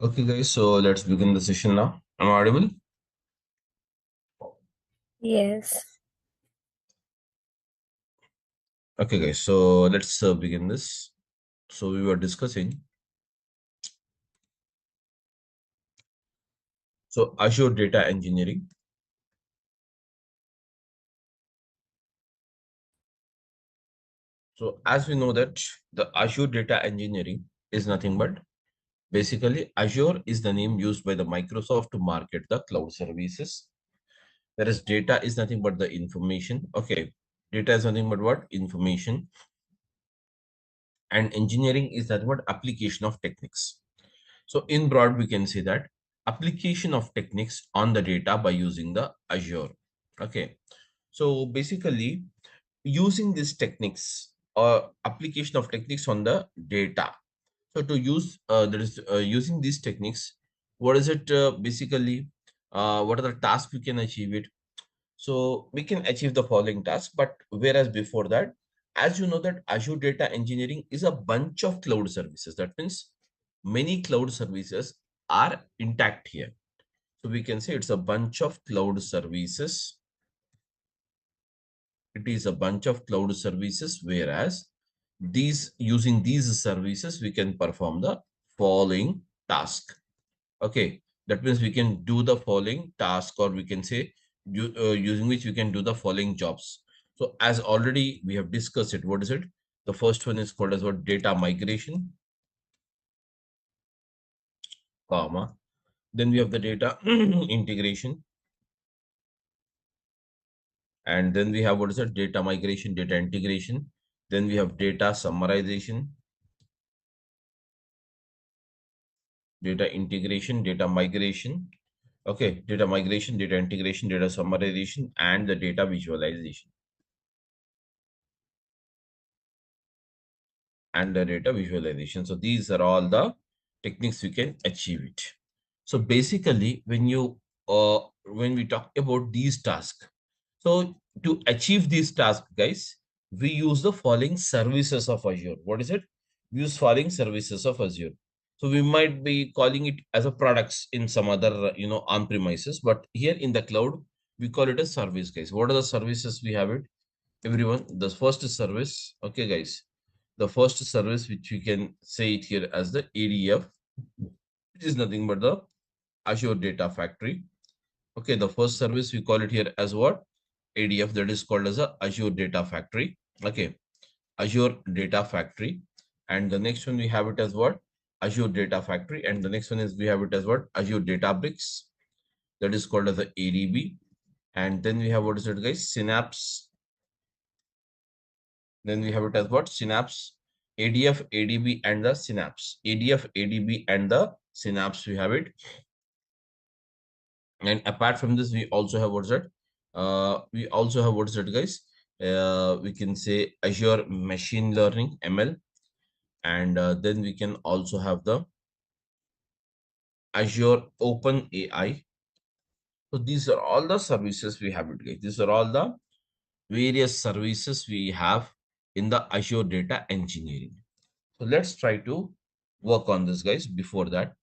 Okay, guys, so let's begin the session now. Am I audible? Yes. Okay, guys, so let's begin this. So we were discussing Azure data engineering. So as we know that the Azure data engineering is nothing but basically Azure is the name used by the Microsoft to market the cloud services. Whereas data is nothing but the information. Okay, data is nothing but what? Information. And engineering is nothing but application of techniques. So in broad, we can say that application of techniques on the data by using the Azure. Okay. So basically using these techniques or application of techniques on the data. So to use there is using these techniques, what is it basically? What are the tasks we can achieve it? So we can achieve the following tasks, but whereas before that, as you know that Azure data engineering is a bunch of cloud services. That means many cloud services are intact here. So we can say it's a bunch of cloud services. It is a bunch of cloud services, whereas these using these services, we can perform the following task. Okay, that means we can do the following task, or we can say using which we can do the following jobs. So as already we have discussed it, what is it? The first one is called as what? Data migration, comma. Then we have the data integration, and then we have what is it? Data migration, data integration. Then we have data summarization, data integration, data migration. Okay, data migration, data integration, data summarization, and the data visualization. And the data visualization. So these are all the techniques we can achieve it. So basically, when we talk about these tasks, so to achieve these tasks, guys, we use the following services of Azure. What is it? We use following services of Azure. So we might be calling it as a products in some other, on premises, but here in the cloud, we call it a service, guys. What are the services we have it? Everyone, the first service, okay, guys, the first service which we can say it here as the ADF, which is nothing but the Azure Data Factory. Okay, the first service we call it here as what? ADF, that is called as a Azure Data Factory. Okay, Azure Data Factory. And the next one we have it as what? Azure Data Factory. And the next one is we have it as what? Azure Databricks. That is called as the ADB. And then we have what is it, guys? Synapse. Then we have it as what? Synapse, ADF, ADB, and the Synapse. ADF, ADB, and the Synapse, we have it. And apart from this, we also have what's that? We also have what's that, guys? We can say Azure Machine Learning, ML. And then we can also have the Azure Open AI. So these are all the services we have it, guys. These are all the various services we have in the Azure data engineering. So let's try to work on this, guys, before that.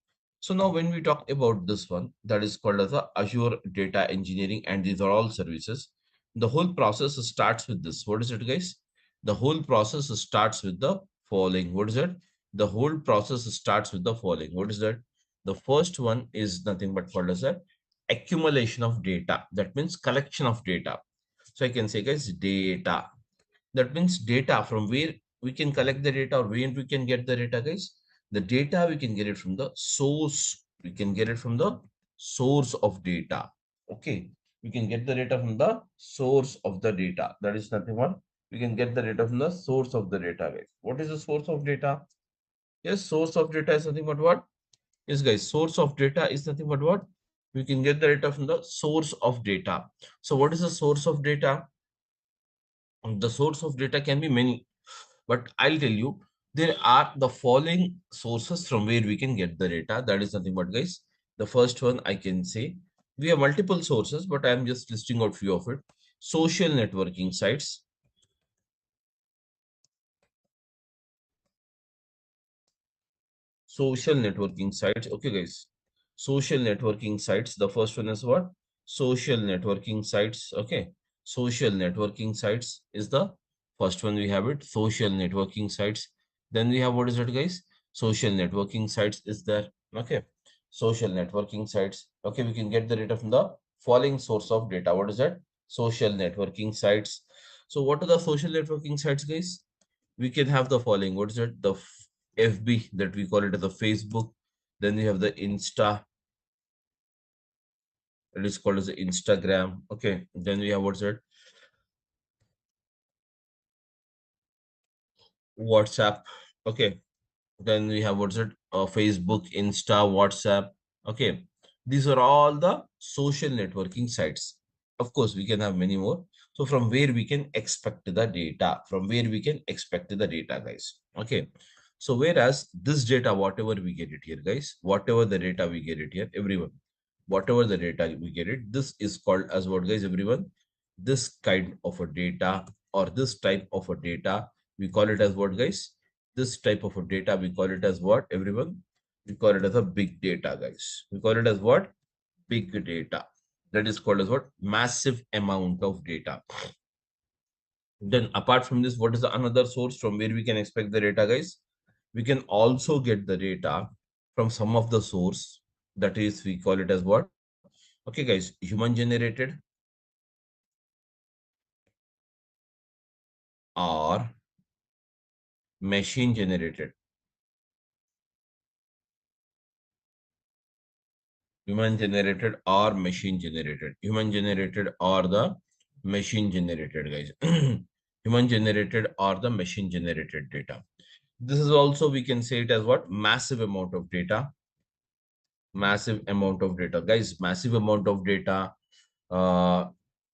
So now when we talk about this one, that is called as the Azure Data Engineering, and these are all services. The whole process starts with this. What is it, guys? The whole process starts with the following. What is it? The whole process starts with the following. What is that? The first one is nothing but called as a accumulation of data. That means collection of data. So I can say, guys, data. That means data from where we can collect the data, or where we can get the data, guys. The data we can get it from the source. We can get it from the source of data. Okay. We can get the data from the source of the data. That is nothing but we can get the data from the source of the data, guys. What is the source of data? Yes, source of data is nothing but what? Yes, guys, source of data is nothing but what? We can get the data from the source of data. So what is the source of data? The source of data can be many, but I'll tell you, there are the following sources from where we can get the data. That is nothing but, guys, the first one I can say, we have multiple sources, but I'm just listing out few of it. Social networking sites, social networking sites. Okay, guys. Social networking sites. The first one is what? Social networking sites. Okay. Social networking sites is the first one we have it. Social networking sites. Then we have what is it, guys? Social networking sites is there. Okay. Social networking sites. Okay, we can get the data from the following source of data. What is that? Social networking sites. So what are the social networking sites, guys? We can have the following. What is it? The FB, that we call it as the Facebook. Then we have the Insta, it is called as the Instagram. Okay. Then we have what's it? WhatsApp. Okay. Then we have what's it? Facebook, Insta, WhatsApp. Okay. These are all the social networking sites. Of course, we can have many more. So from where we can expect the data, from where we can expect the data, guys. Okay. So whereas this data, whatever we get it here, guys, whatever the data we get it here, everyone, whatever the data we get it, this is called as what, guys, everyone? This kind of a data or this type of a data, we call it as what, guys? This type of a data, we call it as what, everyone? We call it as a big data, guys. We call it as what? Big data. That is called as what? Massive amount of data. Then apart from this, what is the another source from where we can expect the data, guys? We can also get the data from some of the source, that is, we call it as what? Okay, guys, human generated or machine generated. Human generated or machine generated. Human generated or the machine generated, guys. Human generated or the machine generated data. This is also, we can say it as what? Massive amount of data. Massive amount of data, guys. Massive amount of data. uh,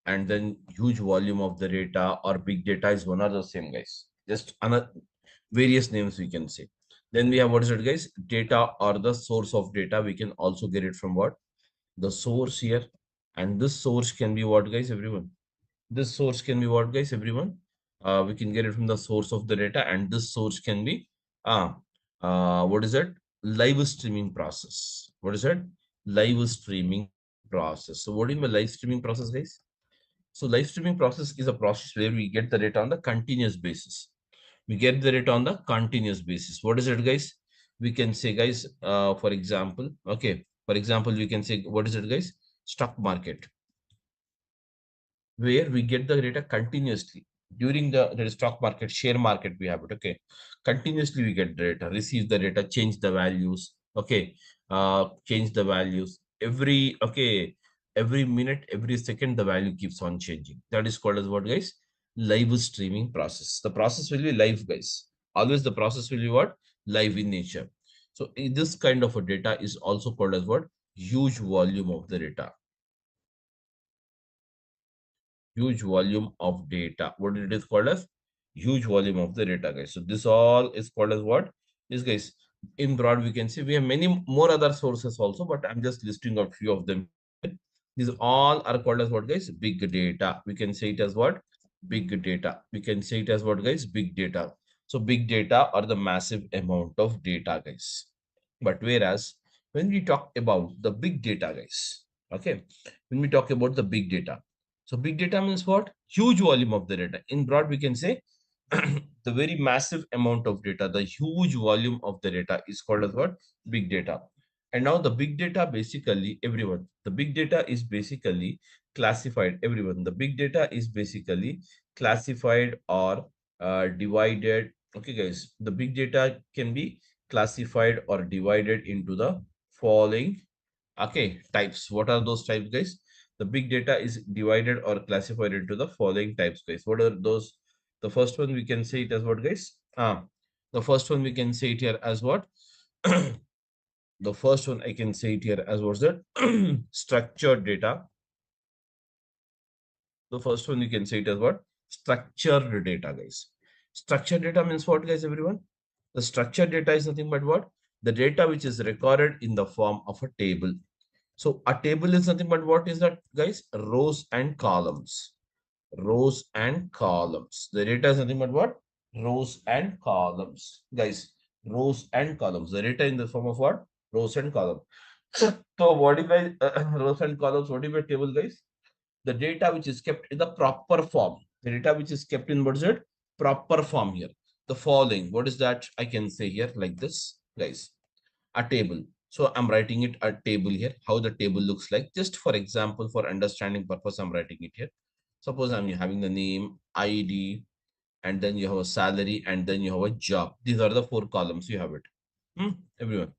and then huge volume of the data or big data is one of the same, guys. Just another various names we can say. Then we have what is it, guys? Data or the source of data. We can also get it from what? The source here. And this source can be what, guys, everyone? This source can be what, guys, everyone? We can get it from the source of the data, and this source can be uh, what is it? Live streaming process. What is it? Live streaming process. So what do you mean by live streaming process, guys? So live streaming process is a process where we get the data on the continuous basis. We get the data on the continuous basis. What is it, guys? We can say, guys, for example, okay, for example, we can say, what is it, guys? Stock market, where we get the data continuously during the stock market, share market, we have it. Okay, continuously we get data, receive the data, change the values. Okay, change the values every, okay, every minute, every second, the value keeps on changing. That is called as what, guys? Live streaming process. The process will be live, guys. Always the process will be what? Live in nature. So this kind of a data is also called as what? Huge volume of the data. Huge volume of data. What it is called as? Huge volume of the data, guys. So this all is called as what? This, guys, in broad, we can see we have many more other sources also, but I'm just listing a few of them here. These all are called as what, guys? Big data. We can say it as what? Big data. We can say it as what, guys? Big data. So big data are the massive amount of data, guys. But whereas when we talk about the big data, guys, okay, when we talk about the big data, so big data means what? Huge volume of the data. In broad, we can say the very massive amount of data, the huge volume of the data is called as what? Big data. And now the big data, basically, everyone, the big data is basically classified, everyone. The big data is basically classified or divided. Okay, guys, the big data can be classified or divided into the following, okay, types. What are those types, guys? The big data is divided or classified into the following types, guys. What are those? The first one, we can say it as what, guys? The first one, we can say it here as what? The first one, I can say it here as what's that? Structured data. The first one, you can say it as what? Structured data, guys. Structured data means what, guys, everyone? The structured data is nothing but what? The data which is recorded in the form of a table. So a table is nothing but what is that, guys? Rows and columns. Rows and columns. The data is nothing but what? Rows and columns. Guys, rows and columns. The data in the form of what? Rows and columns. So what if I rows and columns? What if a table, guys? The data which is kept in the proper form. The data which is kept in what is it? Proper form here. The following. What is that? I can say here like this, guys. A table. So I'm writing it a table here. How the table looks like. Just for example, for understanding purpose, I'm writing it here. Suppose I'm having the name, ID, and then you have a salary, and then you have a job. These are the four columns. You have it. Everyone.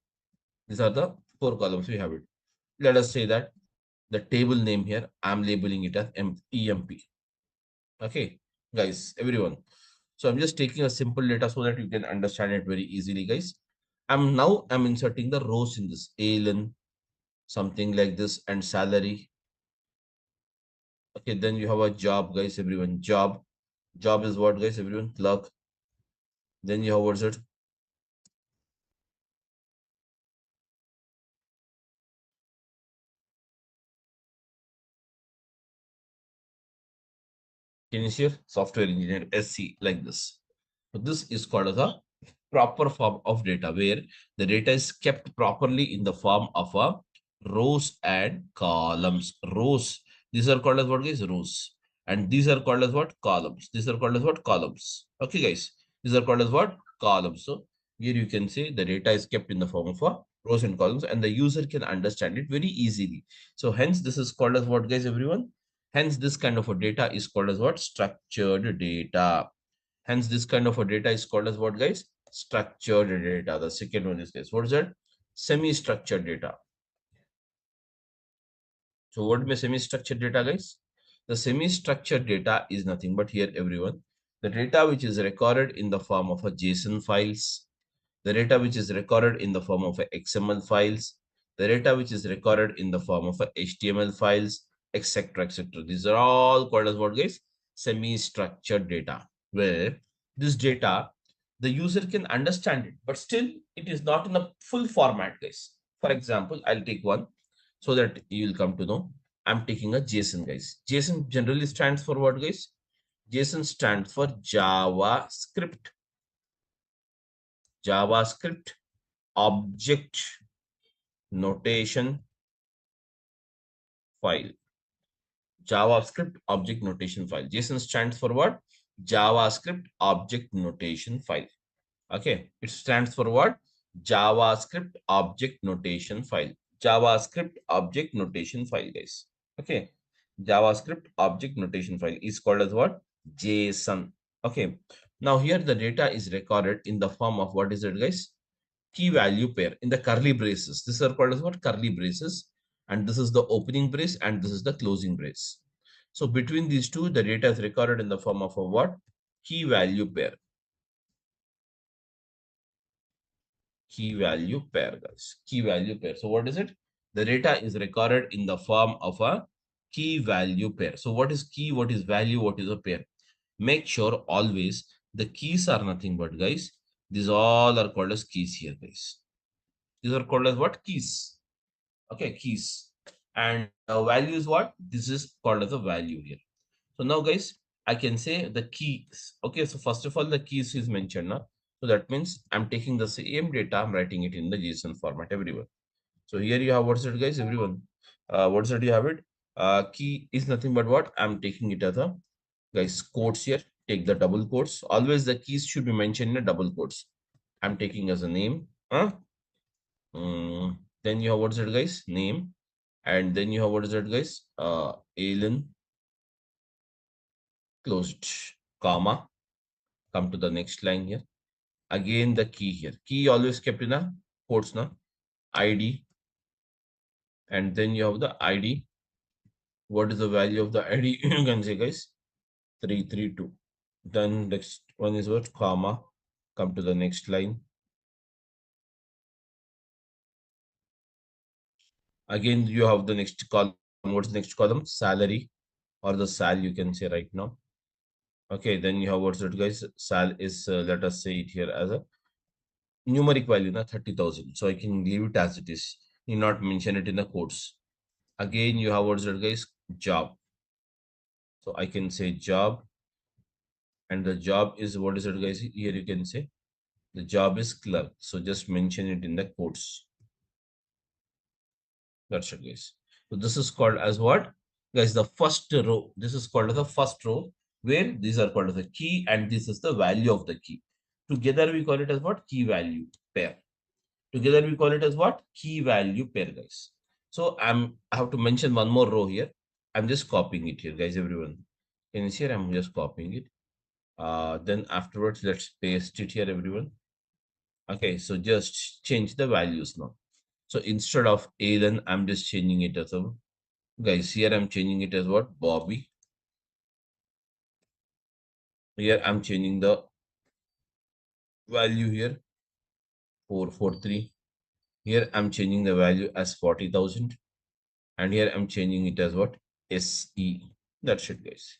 These are the four columns. We have it. Let us say that the table name here, I'm labeling it as EMP. Okay, guys, everyone. So I'm just taking a simple data so that you can understand it very easily, guys. I'm inserting the rows in this alien, something like this, and salary. Okay, then you have a job, guys, everyone. Job is what, guys, everyone? Clerk. Then you have what's it? Initial software engineer, SC, like this. So this is called as a proper form of data where the data is kept properly in the form of a rows and columns. Rows. These are called as what, guys? Rows. And these are called as what? Columns. These are called as what? Columns. Okay, guys. These are called as what? Columns. So here you can say the data is kept in the form of a rows and columns, and the user can understand it very easily. So hence this is called as what, guys, everyone? Hence this kind of a data is called as what? Structured data. Hence, this kind of a data is called as what, guys? Structured data. The second one is this. What is that? Semi-structured data. So what means semi-structured data, guys? The semi-structured data is nothing but here, everyone. The data which is recorded in the form of a JSON files, the data which is recorded in the form of a XML files, the data which is recorded in the form of a HTML files, etc., etc. These are all called as what, guys? Semi-structured data, where this data, the user can understand it, but still it is not in a full format, guys. For example, I'll take one so that you will come to know. I'm taking a JSON, guys. JSON generally stands for what, guys? JSON stands for JavaScript. JavaScript object notation file. JavaScript object notation file. JSON stands for what? JavaScript object notation file. Okay. It stands for what? JavaScript object notation file. JavaScript object notation file, guys. Okay. JavaScript object notation file is called as what? JSON. Okay. Now here the data is recorded in the form of what is it, guys? Key value pair in the curly braces. This are called as what? Curly braces. And this is the opening brace and this is the closing brace. So between these two, the data is recorded in the form of a what? Key value pair. Key value pair, guys. Key value pair. So what is it? The data is recorded in the form of a key value pair. So what is key? What is value? What is a pair? Make sure always the keys are nothing but, guys, these all are called as keys here, guys. These are called as what? Keys. Okay, keys. And value is what? This is called as a value here. So now, guys, I can say the keys. Okay, so first of all, the keys is mentioned now. So that means I'm taking the same data, I'm writing it in the JSON format, everyone. So here you have what's it, guys, everyone. What's it, you have it? Key is nothing but what? I'm taking it as a, guys, quotes here. Take the double quotes. Always the keys should be mentioned in a double quotes. I'm taking as a name. Then you have what's it, guys? Name. And then you have what is it, guys? Alien closed, comma. Come to the next line here. Again, the key here. Key always kept in a quotes now. ID. And then you have the ID. What is the value of the ID? You can say, guys, 332. Then next one is what? Comma. Come to the next line. Again, you have the next column. What's the next column? Salary or the sal, you can say right now. Okay, then you have what's it, guys? Sal is, let us say it here as a numeric value, na 30,000. So I can leave it as it is. Need not mention it in the quotes. Again, you have what's it, guys? Job. So I can say job. And the job is what is it, guys? Here you can say The job is clerk. So just mention it in the quotes. That's it, guys. So this is called as what? Guys, the first row. This is called as the first row, where these are called as the key and this is the value of the key. Together we call it as what? Key value pair. Together we call it as what? Key value pair, guys. So I have to mention one more row here. I'm just copying it here, guys, everyone. Can you see here? I'm just copying it. Then afterwards, let's paste it here, everyone. Okay, so just change the values now. So instead of A, then I'm just changing it as a, guys, here I'm changing it as what? Bobby. Here I'm changing the value here, 443. Here I'm changing the value as 40,000. And here I'm changing it as what? SE. That's it, guys.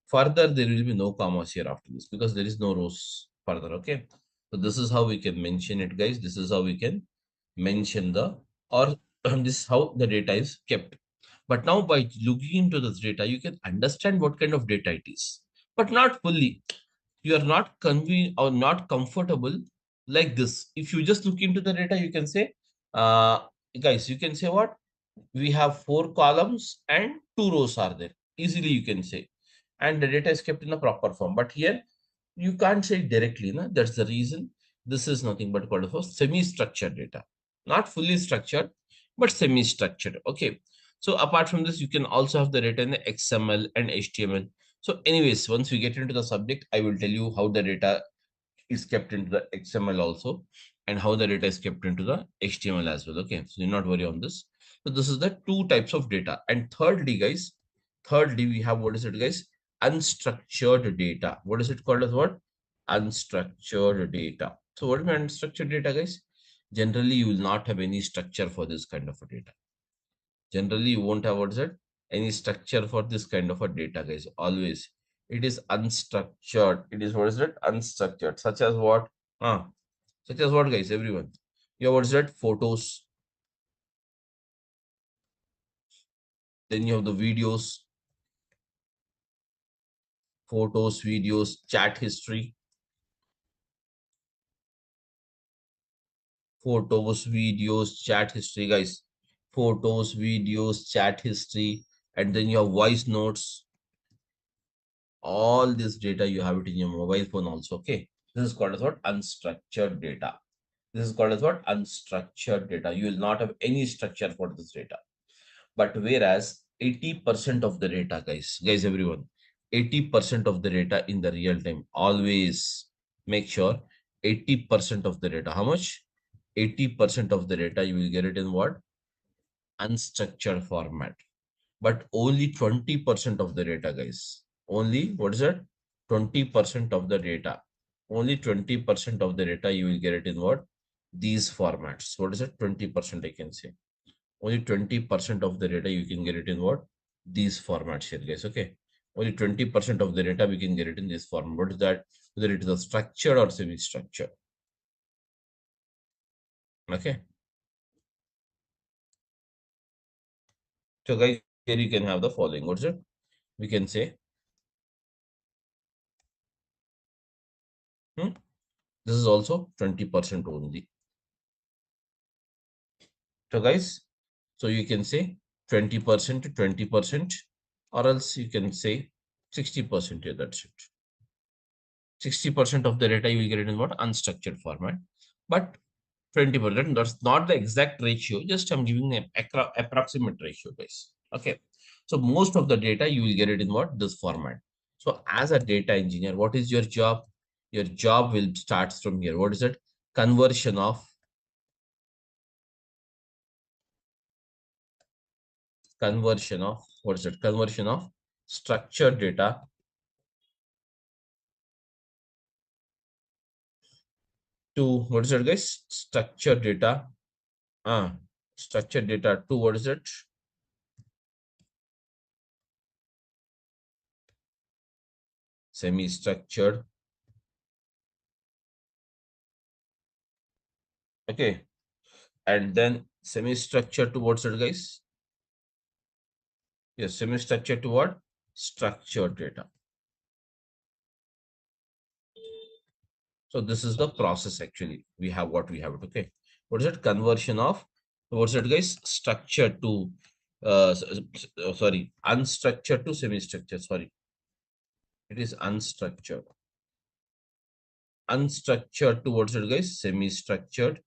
Further, there will be no commas here after this because there is no rows further. Okay. So this is how we can mention it, guys. This is how we can mention the, or this is how the data is kept. But now by looking into this data, you can understand what kind of data it is, but not fully. You are not convenient or not comfortable like this. If you just look into the data, you can say, guys, you can say what? We have 4 columns and 2 rows are there. Easily you can say. And the data is kept in a proper form. But here you can't say it directly. No? That's the reason this is nothing but called for semi-structured data. Not fully structured, but semi-structured. Okay. So apart from this, you can also have the data in the XML and HTML. So anyways, once we get into the subject, I will tell you how the data is kept into the XML also and how the data is kept into the HTML as well. Okay, so do not worry on this. So this is the 2 types of data. And thirdly, guys, thirdly, we have what is it, guys? Unstructured data. What is it called as what? Unstructured data. So what is unstructured data, guys? Generally, you will not have any structure for this kind of a data. Generally, you won't have what is it? Any structure for this kind of a data, guys. Always. It is unstructured. It is what is it? Unstructured. Such as what? Such as what, guys? Everyone. You have what is it? Photos. Then you have the videos, photos, videos, chat history, photos, videos, chat history, guys. Photos, videos, chat history, and then you have voice notes. All this data you have it in your mobile phone also. Okay. This is called as what? Unstructured data. This is called as what? Unstructured data. You will not have any structure for this data. But whereas 80% of the data, guys, everyone, 80% of the data in the real time, always make sure 80% of the data. How much? 80% of the data you will get it in what? Unstructured format. But only 20% of the data, guys. Only, what is it? 20% of the data. Only 20% of the data you will get it in what? These formats. What is it? 20% I can say. Only 20% of the data you can get it in what? These formats here, guys. Okay. Only 20% of the data we can get it in this form. What is that? Whether it is a structured or semi-structured. Okay. So guys, here you can have the following. What's it? We can say, hmm, this is also 20% only. So guys, so you can say 20% to 20%, or else you can say 60% here. That's it. 60% of the data you will get it in what? Unstructured format. But 20%, that's not the exact ratio. Just I'm giving an approximate ratio, guys. Okay. So most of the data you will get it in what? This format. So as a data engineer, what is your job? Your job will start from here. What is it? Conversion of what is it? Conversion of structured data to what is it, guys? Structured data. Structured data to what is it? Semi-structured. Okay. And then semi-structured to what's it, guys? Yes, semi-structured to what? Structured data. So this is the process actually. We have what we have it. Okay. What is it? Conversion of, what's it guys? Structure to sorry, unstructured to semi-structured. Sorry. It is unstructured. Unstructured towards it guys, semi-structured.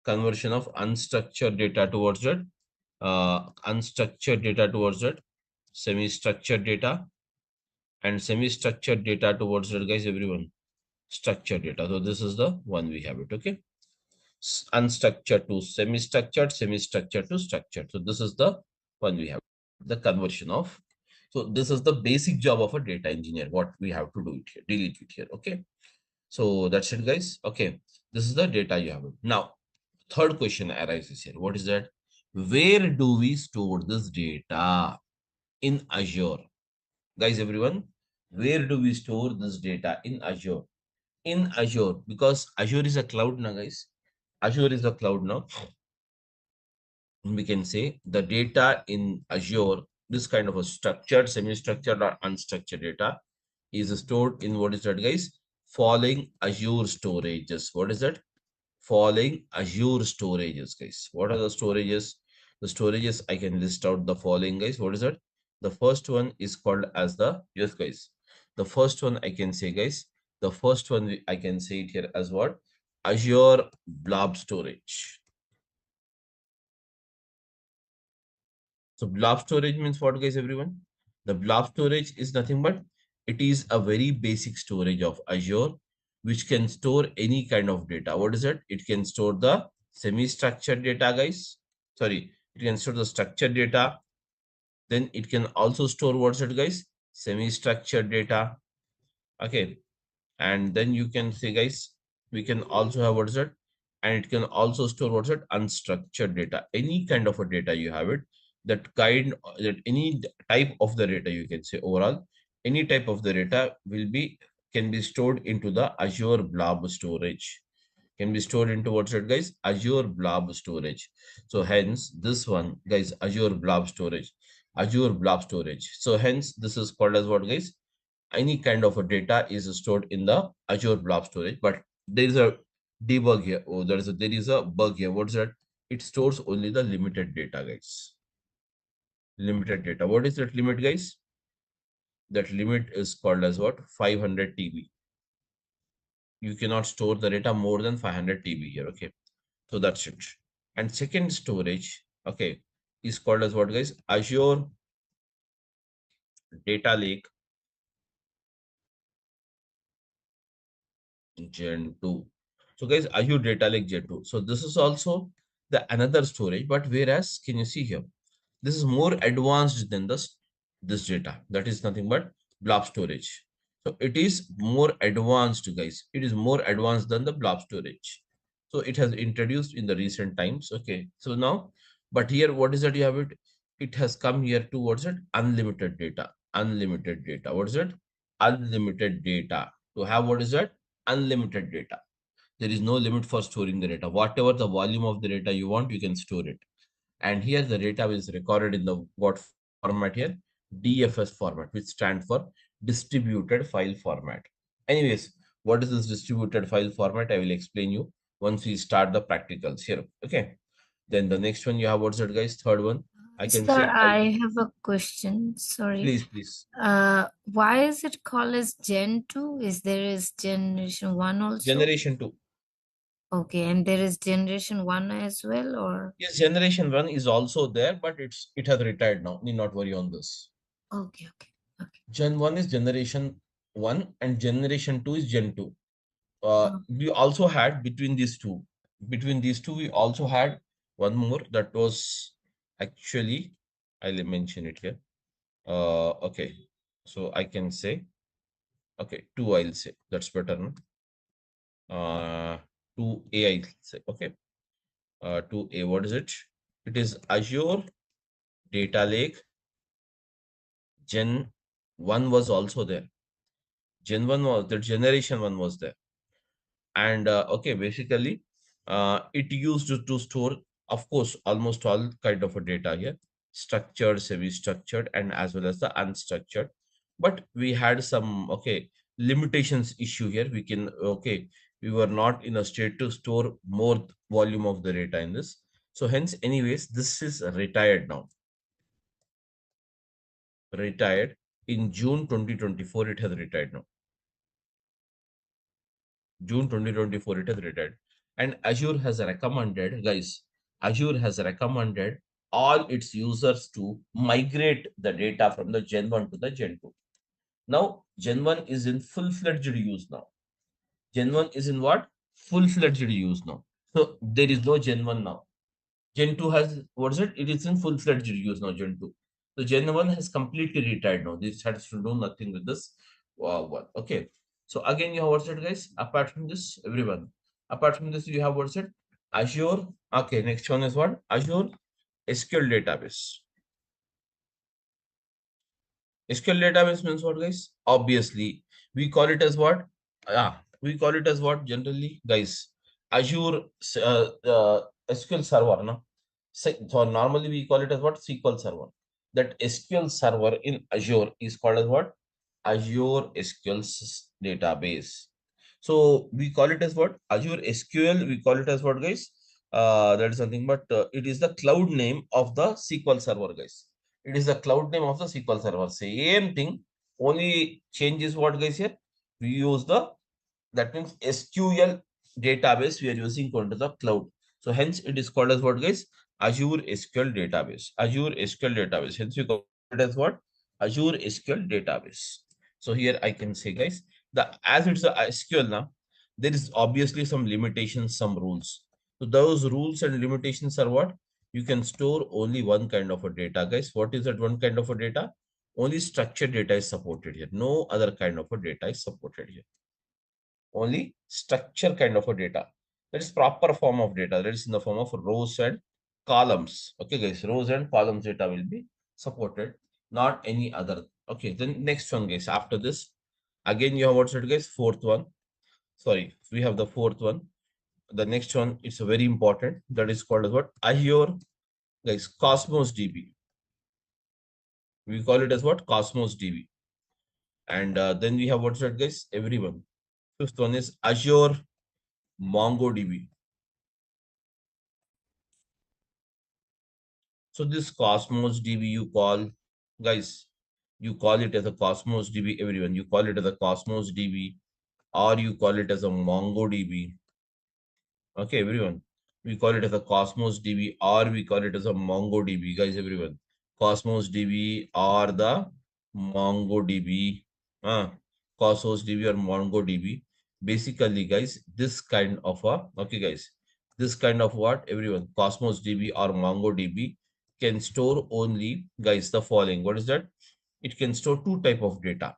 Conversion of unstructured data towards it. Unstructured data towards it. Semi-structured data. And semi-structured data towards it guys, everyone. Structured data. So this is the one we have it. Okay. Unstructured to semi-structured, semi-structured to structured. So this is the one we have, the conversion of. So this is the basic job of a data engineer, what we have to do it here, deal it with here. Okay. So that's it, guys. Okay. This is the data you have. Now, third question arises here. What is that? Where do we store this data? In Azure. Guys, everyone, where do we store this data? In Azure. In Azure, because Azure is a cloud now, guys. Azure is a cloud now. We can say the data in Azure, this kind of a structured, semi-structured or unstructured data is stored in what is that, guys? Following Azure storages. What is that? Following Azure storages, guys. What are the storages? The storages, I can list out the following, guys. What is that? The first one is called as the, yes, guys. The first one I can say, guys. The first one I can say it here as what? Azure Blob Storage. So blob storage means what, guys, everyone? The blob storage is nothing but it is a very basic storage of Azure, which can store any kind of data. What is it? It can store the semi-structured data, guys. Sorry, it can store the structured data. Then it can also store what's it, guys? Semi-structured data. Okay. And then you can say, guys, we can also have what's it? And it can also store what's it? Unstructured data. Any kind of a data you have it, that kind, that any type of the data you can say overall, any type of the data will be, can be stored into the Azure Blob storage. Can be stored into what's it, guys? Azure Blob storage. So hence this one, guys, Azure Blob storage. Azure Blob storage. So hence this is called as what, guys? Any kind of a data is stored in the Azure Blob storage, but there is a debug here. Oh, there is a bug here. What's that? It stores only the limited data, guys. Limited data. What is that limit, guys? That limit is called as what? 500 TB. You cannot store the data more than 500 TB here. Okay. So that's it. And second storage, okay, is called as what, guys? Azure Data Lake Gen 2. So guys, Azure Data Lake Gen 2. So this is also the another storage, but whereas, can you see here? This is more advanced than this data. That is nothing but blob storage. So it is more advanced, guys. It is more advanced than the blob storage. So it has introduced in the recent times. Okay. So now, but here, what is that you have it? It has come here towards it unlimited data. Unlimited data. What is it? Unlimited data. To have what is that? Unlimited data. There is no limit for storing the data. Whatever the volume of the data you want, you can store it. And here the data is recorded in the what format here? DFS format, which stands for distributed file format. Anyways, what is this distributed file format? I will explain you once we start the practicals here. Okay. Then the next one you have, what's it, guys? Third one. I can Sir, say, I have a question. Sorry. please, please. Why is it called as Gen 2? Is there is Generation 1 also? Generation 2. Okay, and there is Generation 1 as well, or? Yes, generation 1 is also there, but it has retired now. Need not worry on this. Okay, okay, okay. Gen 1 is generation 1 and generation 2 is Gen 2. Oh. We also had between these two, we also had one more that was actually, I'll mention it here. Okay. So I can say, okay, 2 I'll say. That's better, no? 2A I'll say. Okay. 2A, what is it? It is Azure Data Lake. Gen 1 was also there. Gen 1 was, the generation 1 was there. And okay, basically, it used to store, of course, almost all kind of a data here, structured, semi-structured, and as well as the unstructured. But we had some, okay, limitations issue here. We can, okay, we were not in a state to store more volume of the data in this. So hence, anyways, this is retired now. Retired in June 2024, it has retired now. June 2024, it has retired. And Azure has recommended, guys, Azure has recommended all its users to migrate the data from the Gen 1 to the Gen 2. Now, Gen 1 is in full-fledged use now. Gen 1 is in what? Full-fledged use now. So there is no Gen 1 now. Gen 2 has, what is it? It is in full-fledged use now, Gen 2. So Gen 1 has completely retired now. This has to do nothing with this one. Okay. So again, you have what's it, guys? Apart from this, everyone. Apart from this, you have what's it? Azure. Okay, next one is what? Azure SQL database. SQL database means what, guys? Obviously, we call it as what? Yeah, we call it as what generally, guys? Azure SQL server, no? So normally we call it as what? SQL server. That SQL server in Azure is called as what? Azure SQL database. So we call it as what? Azure SQL. We call it as what, guys? That is something, but it is the cloud name of the SQL server, guys. It is the cloud name of the SQL server. Same thing. Only change is what, guys, here? We use the, that means SQL database we are using to enter the cloud. So hence it is called as what, guys? Azure SQL database. Azure SQL database. Hence we call it as what? Azure SQL database. So here I can say, guys, the as it's a SQL now, there is obviously some limitations, some rules. So those rules and limitations are what? You can store only one kind of a data, guys. What is that one kind of a data? Only structured data is supported here. No other kind of a data is supported here. Only structure kind of a data. That is proper form of data. That is in the form of rows and columns. Okay, guys, rows and columns data will be supported, not any other. Okay, then next one, guys. After this, again, you have what's it, guys? Fourth one. Sorry, we have the fourth one. The next one is very important. That is called as what? Azure, guys, Cosmos DB. We call it as what? Cosmos DB. And then we have what's that, guys? Everyone. Fifth one is Azure MongoDB. So this Cosmos DB you call, guys, you call it as a Cosmos DB, everyone. You call it as a Cosmos DB or you call it as a MongoDB. Okay, everyone. We call it as a Cosmos DB or we call it as a MongoDB, guys, everyone. Cosmos DB or the MongoDB. Cosmos DB or MongoDB. Basically, guys, this kind of a, okay, guys, this kind of what, everyone, Cosmos DB or MongoDB can store only, guys, the following. What is that? It can store two type of data.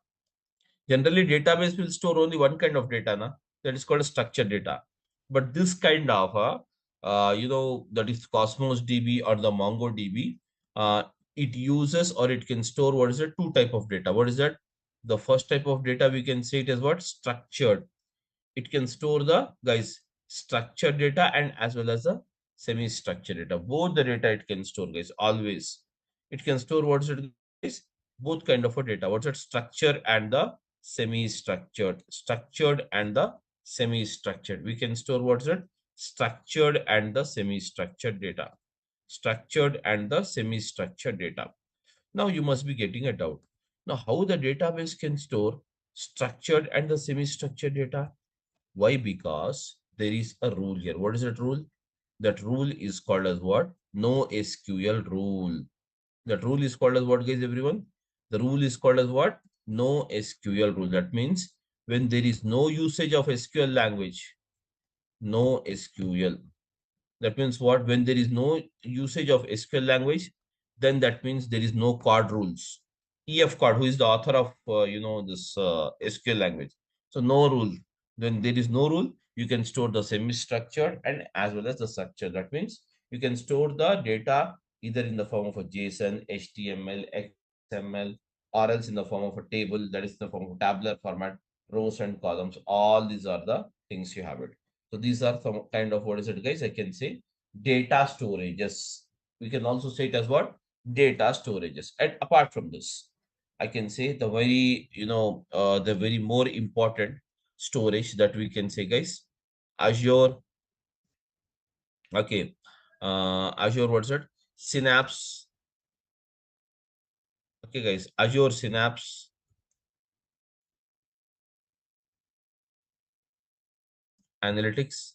Generally, database will store only one kind of data, na? That is called structured data. But this kind of, that is Cosmos DB or the MongoDB, uh, it uses or it can store what is it? Two type of data. What is that? The first type of data we can say it as what? Structured. It can store the, guys, structured data and as well as the semi-structured data. Both the data it can store, guys, always. It can store what's it, guys? Both kind of a data. What's it? Structure and the semi-structured. Structured and the semi-structured. We can store what's it? Structured and the semi-structured data. Structured and the semi-structured data. Now you must be getting a doubt. Now how the database can store structured and the semi-structured data? Why? Because there is a rule here. What is that rule? That rule is called as what? No SQL rule. That rule is called as what, guys, everyone? The rule is called as what? No SQL rule. That means when there is no usage of SQL language, no SQL. That means what? When there is no usage of SQL language, then that means there is no card rules. EF card, who is the author of this SQL language. So no rule. When there is no rule, you can store the semi-structured and as well as the structure. That means you can store the data either in the form of a JSON, HTML, XML, or else in the form of a table, that is in the form of tabular format, rows and columns. All these are the things you have it. So these are some kind of, what is it, guys? I can say data storages. We can also say it as what? Data storages. And apart from this, I can say the very, the very more important storage that we can say, guys, Azure. Okay, Azure, what's it? Synapse. Okay, guys, Azure Synapse Analytics.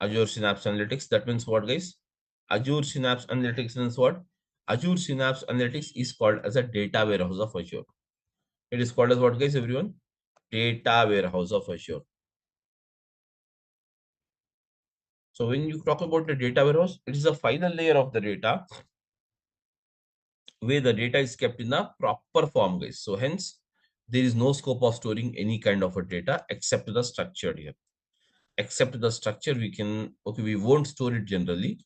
Azure Synapse Analytics. That means what, guys? Azure Synapse Analytics means what? Azure Synapse Analytics is called as a data warehouse of Azure. It is called as what, guys, everyone? Data warehouse of Azure. So when you talk about the data warehouse, it is the final layer of the data where the data is kept in the proper form, guys. So hence, there is no scope of storing any kind of a data except the structured here. Except the structure, we can, okay, we won't store it generally.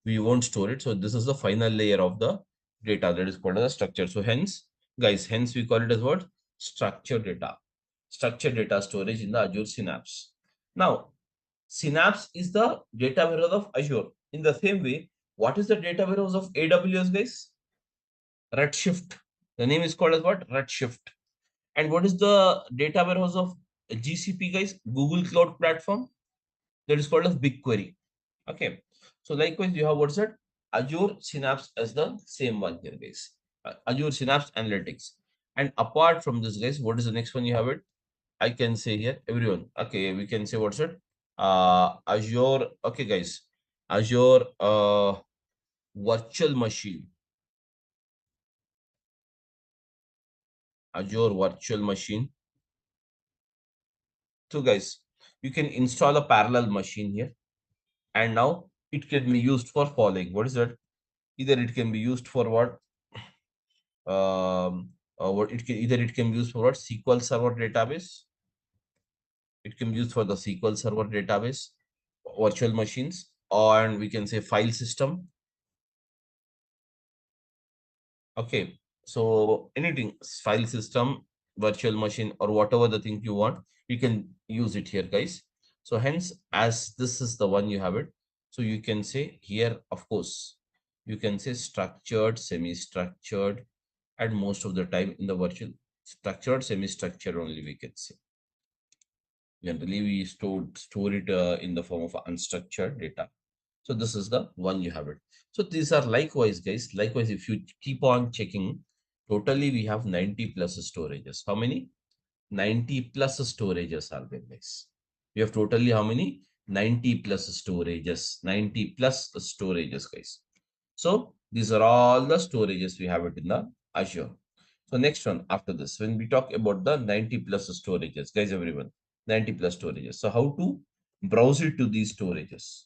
We won't store it. So this is the final layer of the data that is called as a structure. So hence, guys, hence we call it as what? Structured data. Structured data storage in the Azure Synapse. Now, Synapse is the data warehouse of Azure. In the same way, what is the data warehouse of AWS, guys? Redshift. The name is called as what? Redshift. And what is the data warehouse of GCP, guys? Google Cloud Platform. That is called as BigQuery. Okay. So likewise, you have what's that? Azure Synapse as the same one here, guys. Azure Synapse Analytics. And apart from this, guys, what is the next one you have it? I can say here, everyone. Okay, we can say what's it? Azure. Okay, guys. Azure Virtual Machine. Azure Virtual Machine. So, guys, you can install a parallel machine here, and now it can be used for following. What is that? Either it can be used for what? What it can either it can be used for what? SQL Server database. It can be used for the SQL Server database, virtual machines, or and we can say file system. Okay, so anything, file system, virtual machine, or whatever the thing you want, you can use it here, guys. So hence, as this is the one you have it, so you can say here, of course, you can say structured, semi-structured, and most of the time in the virtual structured, semi-structured only we can say. Generally, we store it in the form of unstructured data. So this is the one you have it. So these are likewise, guys. Likewise, if you keep on checking, totally we have 90 plus storages. How many? 90 plus storages are there, guys. We have totally how many? 90 plus storages. 90 plus storages, guys. So these are all the storages we have it in the Azure. So next one after this, when we talk about the 90 plus storages, guys, everyone, 90 plus storages. So how to browse it to these storages?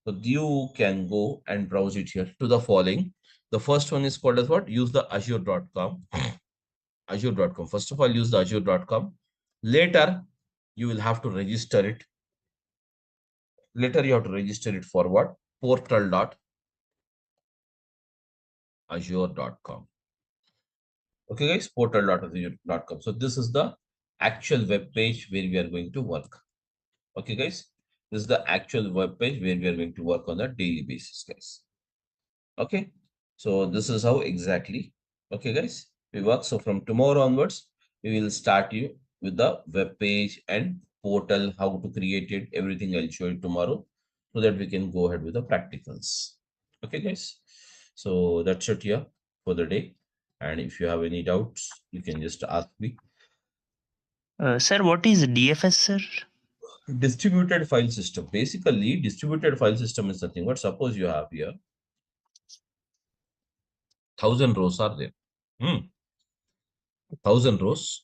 So you can go and browse it here to the following. The first one is called as what? Use the azure.com. Azure.com. First of all, use the azure.com. Later, you will have to register it. Later, you have to register it for what? Portal.azure.com. Okay, guys, portal.azure.com. So this is the actual web page where we are going to work. Okay, guys, this is the actual web page where we are going to work on a daily basis, guys. Okay, so this is how exactly, okay, guys, we work. So from tomorrow onwards, we will start you with the web page and portal, how to create it, everything I'll show you tomorrow so that we can go ahead with the practicals. Okay, guys, so that's it here for the day. And if you have any doubts, you can just ask me. Sir, what is DFS, sir? Distributed file system. Basically, distributed file system is nothing but suppose you have here 1,000 rows are there. 1,000 rows.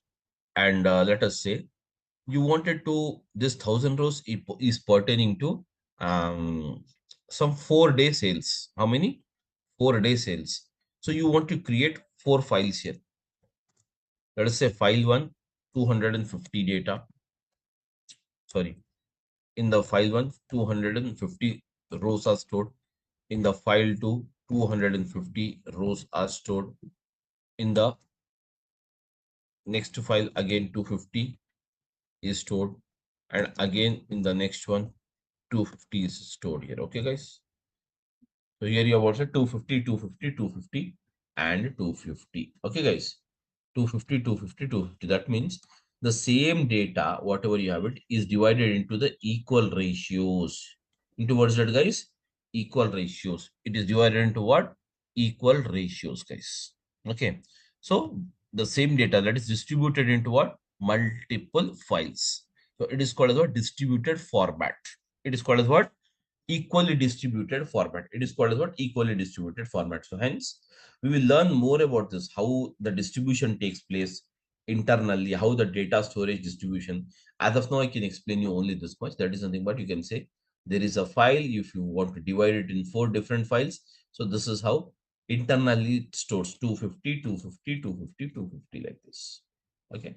And let us say you wanted to, this 1,000 rows is pertaining to some 4-day sales. How many? 4-day sales. So you want to create 4 files here. Let us say file 1, 250 data. Sorry. In the file 1, 250 rows are stored. In the file 2, 250 rows are stored. In the next file, again 250 is stored. And again in the next one, 250 is stored here. Okay, guys. So here you have also 250, 250, 250, and 250. Okay, guys. 250, 250, 250. That means the same data, whatever you have it, is divided into the equal ratios. Into what's that, guys? Equal ratios. It is divided into what? Equal ratios, guys. Okay. So the same data that is distributed into what? Multiple files. So it is called as what? Distributed format. It is called as what? Equally distributed format. It is called as what? Equally distributed format. So hence, we will learn more about this, how the distribution takes place internally, how the data storage distribution. As of now, I can explain you only this much. That is nothing but you can say there is a file. If you want to divide it in 4 different files, so this is how internally it stores 250, 250, 250, 250 like this. Okay.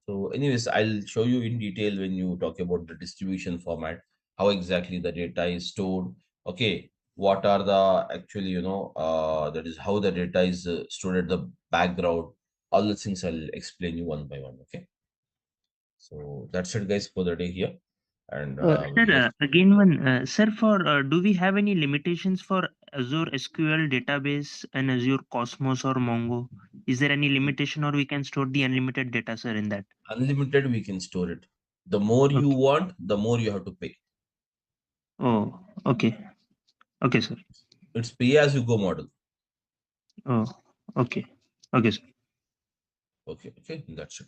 So anyways, I'll show you in detail when you talk about the distribution format, how exactly the data is stored. Okay, what are the actually, that is how the data is stored at the background. All the things I'll explain you one by one. Okay. So that's it, guys, for the day here. And we'll Sir, just again one, sir, for do we have any limitations for Azure SQL database and Azure Cosmos or Mongo? Is there any limitation, or we can store the unlimited data, sir, in that? unlimited, we can store it. The more you Okay. want, the more you have to pay. Oh, okay. Okay, sir. It's pay as you go model. Oh, okay. Okay, sir. Okay, okay, that's it.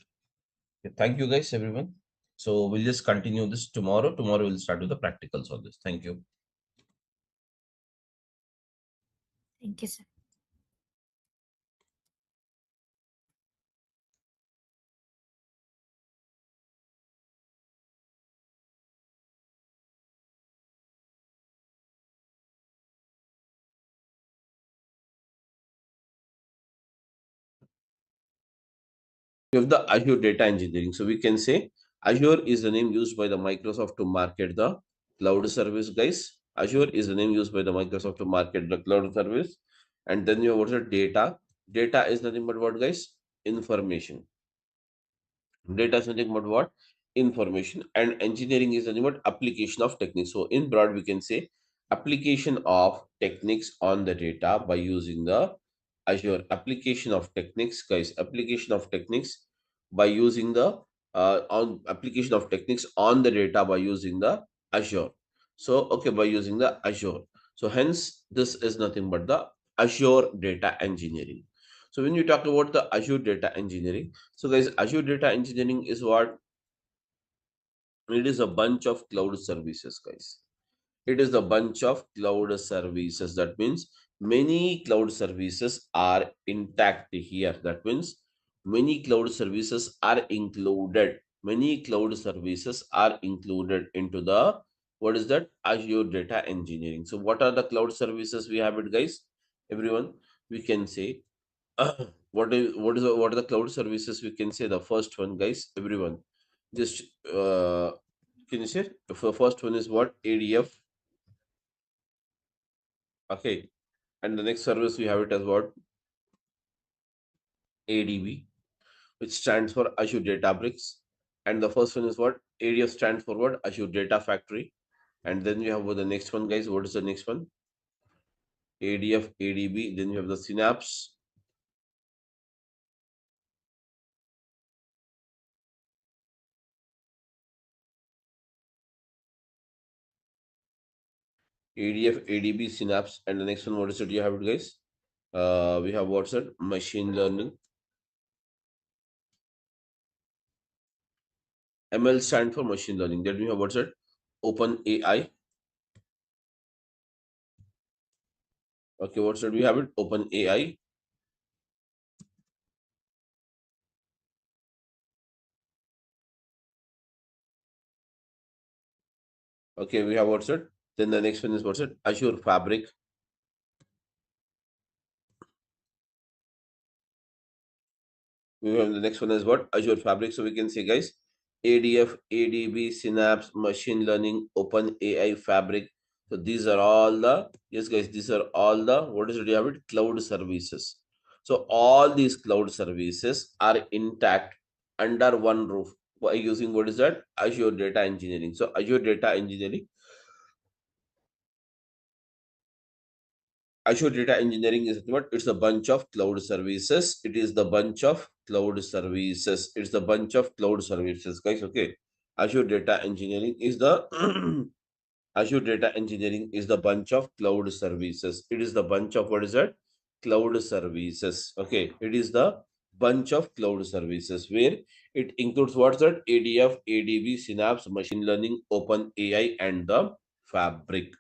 Okay, thank you, guys, everyone. So we'll just continue this tomorrow. Tomorrow we'll start with the practicals on this. Thank you. Thank you, sir. We have the Azure data engineering. So we can say Azure is the name used by the Microsoft to market the cloud service, guys. Azure is the name used by the Microsoft to market the cloud service. And then you have also data. Data is nothing but what, guys? Information. Data is nothing but what? Information. And engineering is nothing but application of techniques. So in broad, we can say application of techniques on the data by using the Azure. Application of techniques, guys. Application of techniques by using the on application of techniques on the data by using the Azure. So okay, by using the Azure. So hence this is nothing but the Azure data engineering. So when you talk about the Azure data engineering, so guys, Azure data engineering is what? It is a bunch of cloud services, guys. It is a bunch of cloud services. That means many cloud services are intact here. That means many cloud services are included. Many cloud services are included into the, what is that? Azure data engineering. So what are the cloud services we have it, guys? Everyone, we can say what are the cloud services we can say. The first one, guys, everyone, just can you say the first one is what? ADF. Okay, and the next service we have it as what? ADB, which stands for Azure Databricks. And the first one is what? ADF stands for what? Azure Data Factory. And then you have the next one, guys. What is the next one? ADF ADB. Then you have the Synapse. ADF ADB Synapse. And the next one, what is it? You have it, guys. We have what's it? Machine learning. ML stand for machine learning. Then we have what's it? Open AI. Okay, what should we have it? Open AI. Okay, we have what's it? Then the next one is what's it? Azure Fabric. We have the next one is what? Azure Fabric. So we can say, guys, ADF, ADB, Synapse, Machine Learning, Open AI Fabric. So these are all the, yes, guys, these are all the, what is it? You have it? Cloud services. So all these cloud services are intact under one roof by using what is that? Azure Data Engineering. So Azure Data Engineering Azure data engineering is what? It's a bunch of cloud services. It is the bunch of cloud services. It's the bunch of cloud services, guys. Okay. Azure data engineering is the Azure data engineering is the bunch of cloud services. It is the bunch of what is that? Cloud services. Okay. It is the bunch of cloud services where it includes what's that? ADF, ADB, Synapse, machine learning, Open AI, and the Fabric.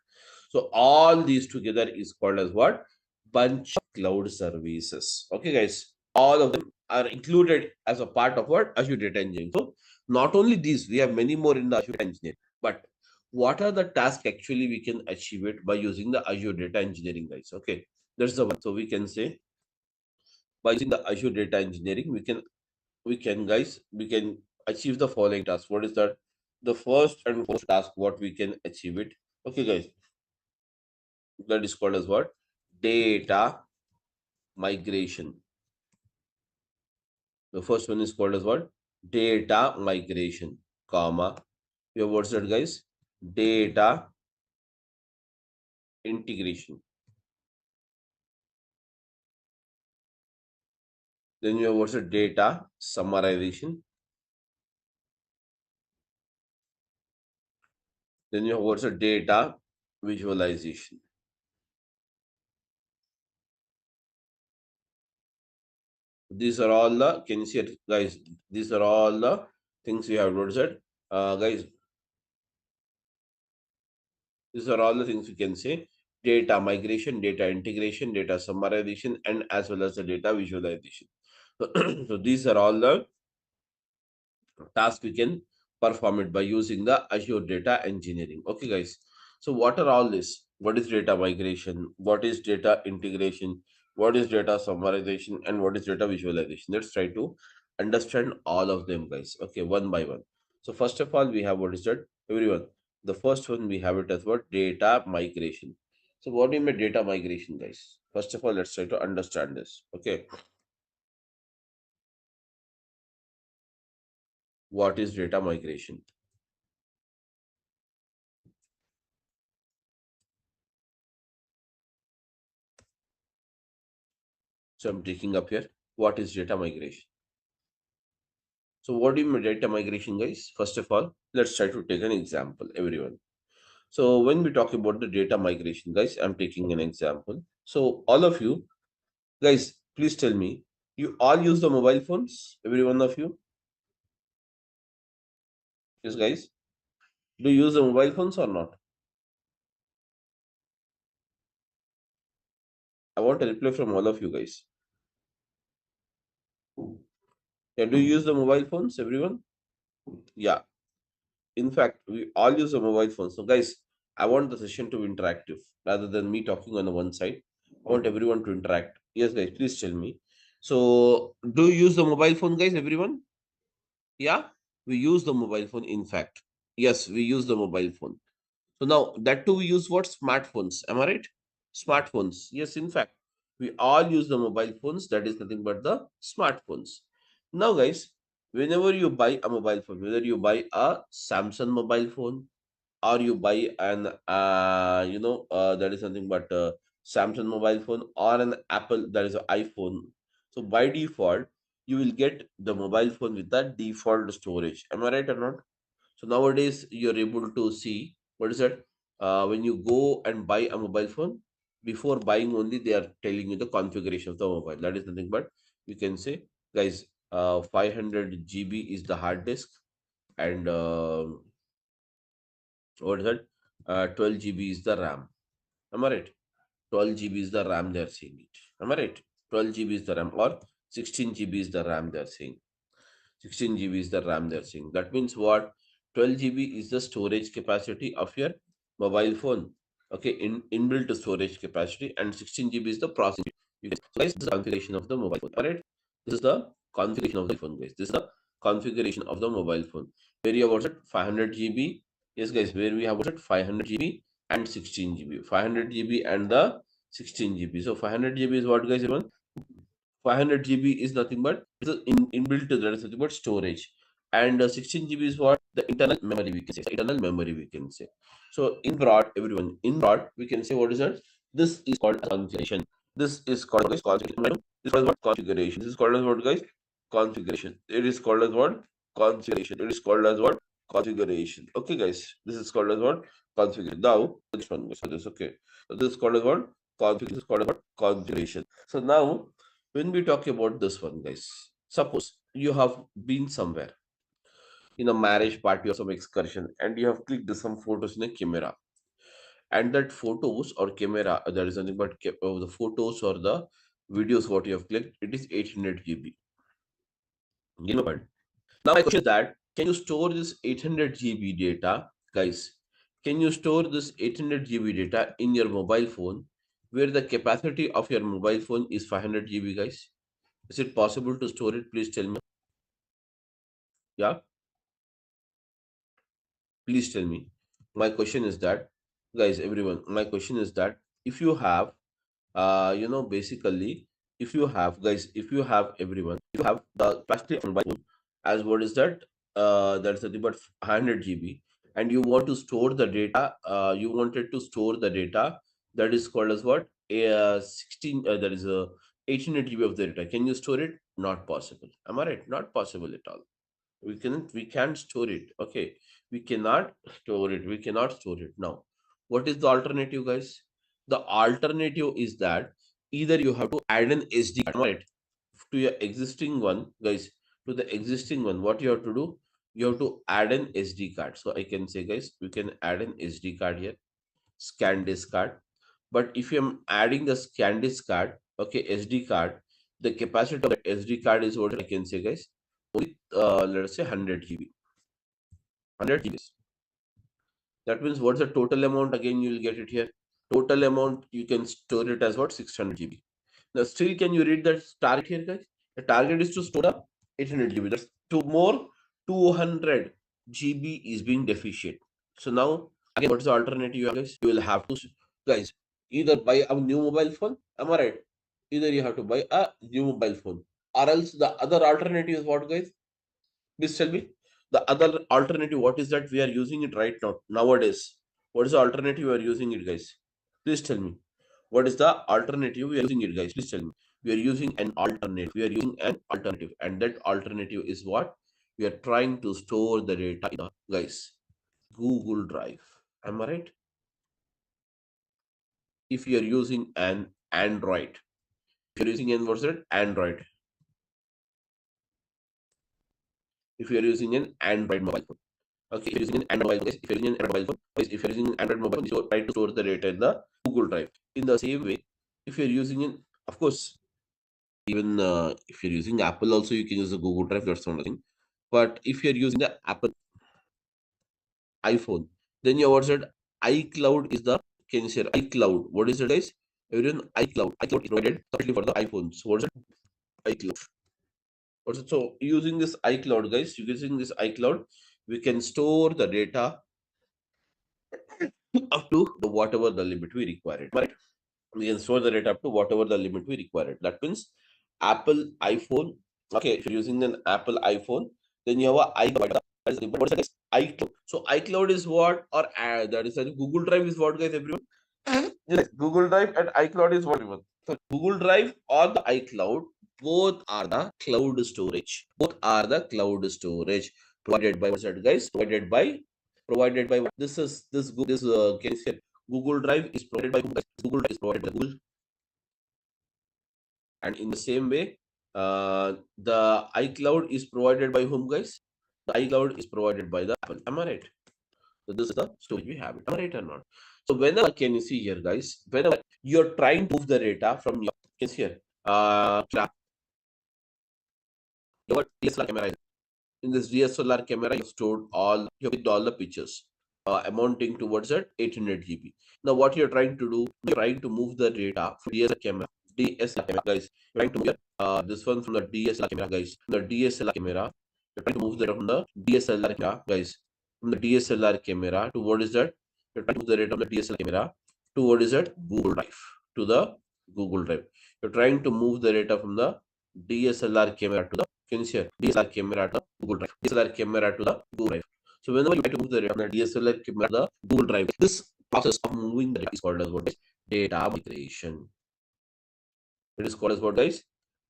So all these together is called as what? Bunch of cloud services. Okay, guys. All of them are included as a part of what? Azure data engineering. So not only these, we have many more in the Azure data engineering. But what are the tasks actually we can achieve it by using the Azure data engineering, guys? Okay, that's the one. So we can say by using the Azure data engineering, we can achieve the following tasks. What is that? The first and foremost task, what we can achieve it. Okay, guys, that is called as what? Data migration. The first one is called as what? Data migration, comma. Your words that, guys? Data integration. Then you have what's data summarization. Then you have what's data visualization. These are all the, can you see it, guys? These are all the things we have noticed. Guys, these are all the things we can say: data migration, data integration, data summarization, and as well as the data visualization. So these are all the task we can perform it by using the Azure data engineering. Okay, guys. So what are all this? What is data migration? What is data integration? What is data summarization? And what is data visualization? Let's try to understand all of them, guys. Okay, one by one. So first of all, we have what is that? Everyone. The first one we have it as what? Data migration. So what do you mean data migration, guys? First of all, let's try to understand this. Okay. What is data migration? So I'm taking up here. What is data migration? So what do you mean data migration, guys? First of all, let's try to take an example, everyone. So when we talk about the data migration, guys, I'm taking an example. So all of you, guys, please tell me, you all use the mobile phones? Every one of you? Yes, guys. Do you use the mobile phones or not? I want a reply from all of you guys. Yeah, do you use the mobile phones, everyone? Yeah. In fact, we all use a mobile phone. So, guys, I want the session to be interactive rather than me talking on the one side. I want everyone to interact. Yes, guys, please tell me. So, do you use the mobile phone, guys? Everyone? Yeah, we use the mobile phone. In fact, yes, we use the mobile phone. So now that too we use what? Smartphones. Am I right? Smartphones. Yes, in fact, we all use the mobile phones. That is nothing but the smartphones. Now, guys, whenever you buy a mobile phone, whether you buy a Samsung mobile phone or you buy an that is nothing but a Samsung mobile phone or an Apple, that is an iPhone. So by default, you will get the mobile phone with that default storage. Am I right or not? So nowadays you're able to see what is that? When you go and buy a mobile phone, before buying only they are telling you the configuration of the mobile. That is nothing but you can say, guys, 500 GB is the hard disk, and what is that? 12 GB is the RAM. Am I right? 12 GB is the RAM they are saying it. Am I right? 12 GB is the RAM, or 16 GB is the RAM they are saying. 16 GB is the RAM they're saying. That means what? 12 GB is the storage capacity of your mobile phone. Okay, inbuilt storage capacity, and 16 GB is the processing. So guys, this is the configuration of the mobile phone. Alright, this is the configuration of the phone, guys. This is the configuration of the mobile phone. Where you have what's it? 500 GB. Yes, guys, where we have what's it? 500 GB and 16 GB. 500 GB and the 16 GB. So 500 GB is what, guys? Everyone? 500 GB is nothing but it's inbuilt, that is nothing but storage, and 16 GB is what? The internal memory, we can say. Internal memory, we can say. So in broad, everyone, in broad, we can say what is that? This is called configuration. This is called guys configuration. This is called what? Configuration. This is called as what, guys? Configuration. It is called as what? Configuration. It is called as what? Configuration. Okay, guys. This is called as what? Configuration. Now, this one goes for this. Okay. So this is called as what? Configuration. This is called as what? Configuration. So now, when we talk about this one, guys, suppose you have been somewhere in a marriage party or some excursion, and you have clicked some photos in a camera, and that photos or camera, there is nothing but the photos or the videos what you have clicked, it is 800 GB. You know what? Now my question is that, can you store this 800 GB data, guys? Can you store this 800 GB data in your mobile phone, where the capacity of your mobile phone is 500 GB, guys? Is it possible to store it? Please tell me. Yeah, please tell me. My question is that, guys, everyone, my question is that, if you have basically, if you have, guys, if you have, everyone, if you have the capacity of mobile phone as what is that, that's nothing but 100 GB, and you want to store the data, you wanted to store the data, that is called as what, a 16, that is a 800 GB of the data. Can you store it? Not possible. Am I right? Not possible at all. We can't store it. Okay, we cannot store it. We cannot store it. Now, what is the alternative, guys? The alternative is that, either you have to add an SD card, right, to your existing one, guys, to the existing one. What you have to do, you have to add an SD card. So I can say, guys, you can add an SD card here, scan disk card. But if I'm adding the scan disk card, okay, SD card, the capacity of the SD card is what I can say, guys, only let us say 100 GB. 100 GB. That means what's the total amount? Again, you will get it here. Total amount, you can store it as what? 600 GB. Now, still, can you read that target here, guys? The target is to store the 800 GB. That's two more, 200 GB is being deficient. So now, again, what's the alternative, guys? You will have to, guys, either buy a new mobile phone. Am I right? Either you have to buy a new mobile phone, or else the other alternative is what, guys? Please tell me. The other alternative, what is that we are using it right now, nowadays? What is the alternative we are using it, guys? Please tell me. What is the alternative we are using it, guys? Please tell me. We are using an alternative. We are using an alternative. And that alternative is what? We are trying to store the data in the, guys, Google Drive. Am I right? If you are using an Android. If you're using an, what's that? Android. If you are using an Android mobile phone. Okay, if you're using an Android mobile, guys, if you're using an Android mobile phone, guys, if you're using an Android mobile phone, you try to store the data in the Google Drive. In the same way, if you're using an, of course, even if you're using Apple, also you can use the Google Drive. That's not nothing. But if you're using the Apple iPhone, then your what's it? iCloud is the, can you share iCloud? What is it, guys? Everyone, iCloud. iCloud is provided separately for the iPhones. So what's it? iCloud. What's it? So using this iCloud, guys, using this iCloud, we can store the data up to whatever the limit we require it. Right? We can store the data up to whatever the limit we require it. That means Apple iPhone. Okay, if you're using an Apple iPhone, then you have a iCloud. What's that? iCloud. So iCloud is what, or that is Google Drive is what, guys? Everyone. Yes, Google Drive and iCloud is what, everyone. So Google Drive or the iCloud, both are the cloud storage. Both are the cloud storage provided by, what's that, guys? Provided by this is this can you say Google Drive is provided by whom, guys? Google Drive is provided by Google. And in the same way, the iCloud is provided by whom, guys? The iCloud is provided by the Apple. Am I right? So this is the storage we have it. Am I right or not? So whenever, can you see here, guys? Whenever you're trying to move the data from your, can you see here, your DSLR camera. In this DSLR camera, you've stored all, you have all the pictures, amounting towards that 800 GB. Now, what you're trying to do, you're trying to move the data from DSLR camera, guys. You're trying to move this one from the DSLR camera, guys. From the DSLR camera, you're trying to move the data from the DSLR camera, guys. From the DSLR camera to what is that? You're trying to move the data from the DSLR camera to what is that? Google Drive. To the Google Drive. You're trying to move the data from the DSLR camera to the, can you see, DSLR camera to Google Drive. DSLR camera to the Google Drive. So whenever you try to move the data from the DSLR camera to the Google Drive, this process of moving the data is called as what? Data migration. It is called as what, guys?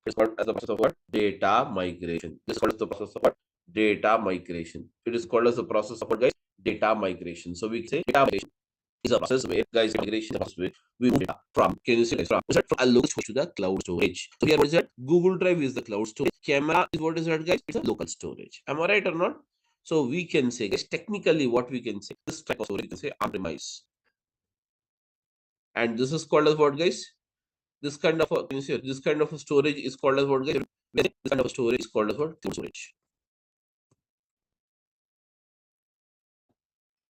It is called as the process of what? Data migration. This is called as the process of what? Data migration. It is called as the process of what, guys? Data migration. So we can say data migration is a process where, guys, migration is a process where we move data from, can you see, guys, from, is that from a local storage to the cloud storage. So here, what is that? Google Drive is the cloud storage. Camera is what is that, guys? It's a local storage. Am I right or not? So we can say, guys, technically what we can say, this type of storage, we can say on-premise. And this is called as what, guys? This kind of a, can you see, this kind of a storage is called as what, guys? This kind of a storage is called as what? Cloud storage.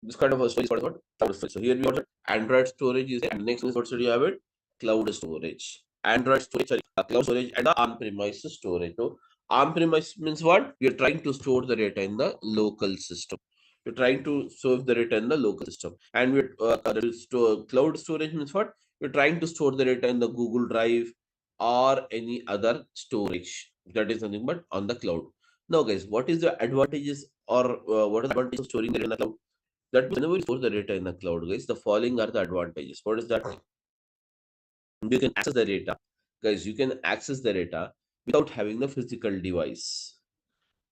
This kind of a storage is called what? Cloud storage. So here we have Android storage is there, and next is what should you have it? Cloud storage. Android storage, sorry, cloud storage and the on-premise storage. So on-premise means what? You're trying to store the data in the local system. You're trying to store the data in the local system. And with cloud storage means what? You're trying to store the data in the Google Drive or any other storage. That is nothing but on the cloud. Now, guys, what is the advantages or what is the advantage of storing the data in the cloud? That means whenever you store the data in the cloud, guys, the following are the advantages. What is that? You can access the data, guys. You can access the data without having the physical device.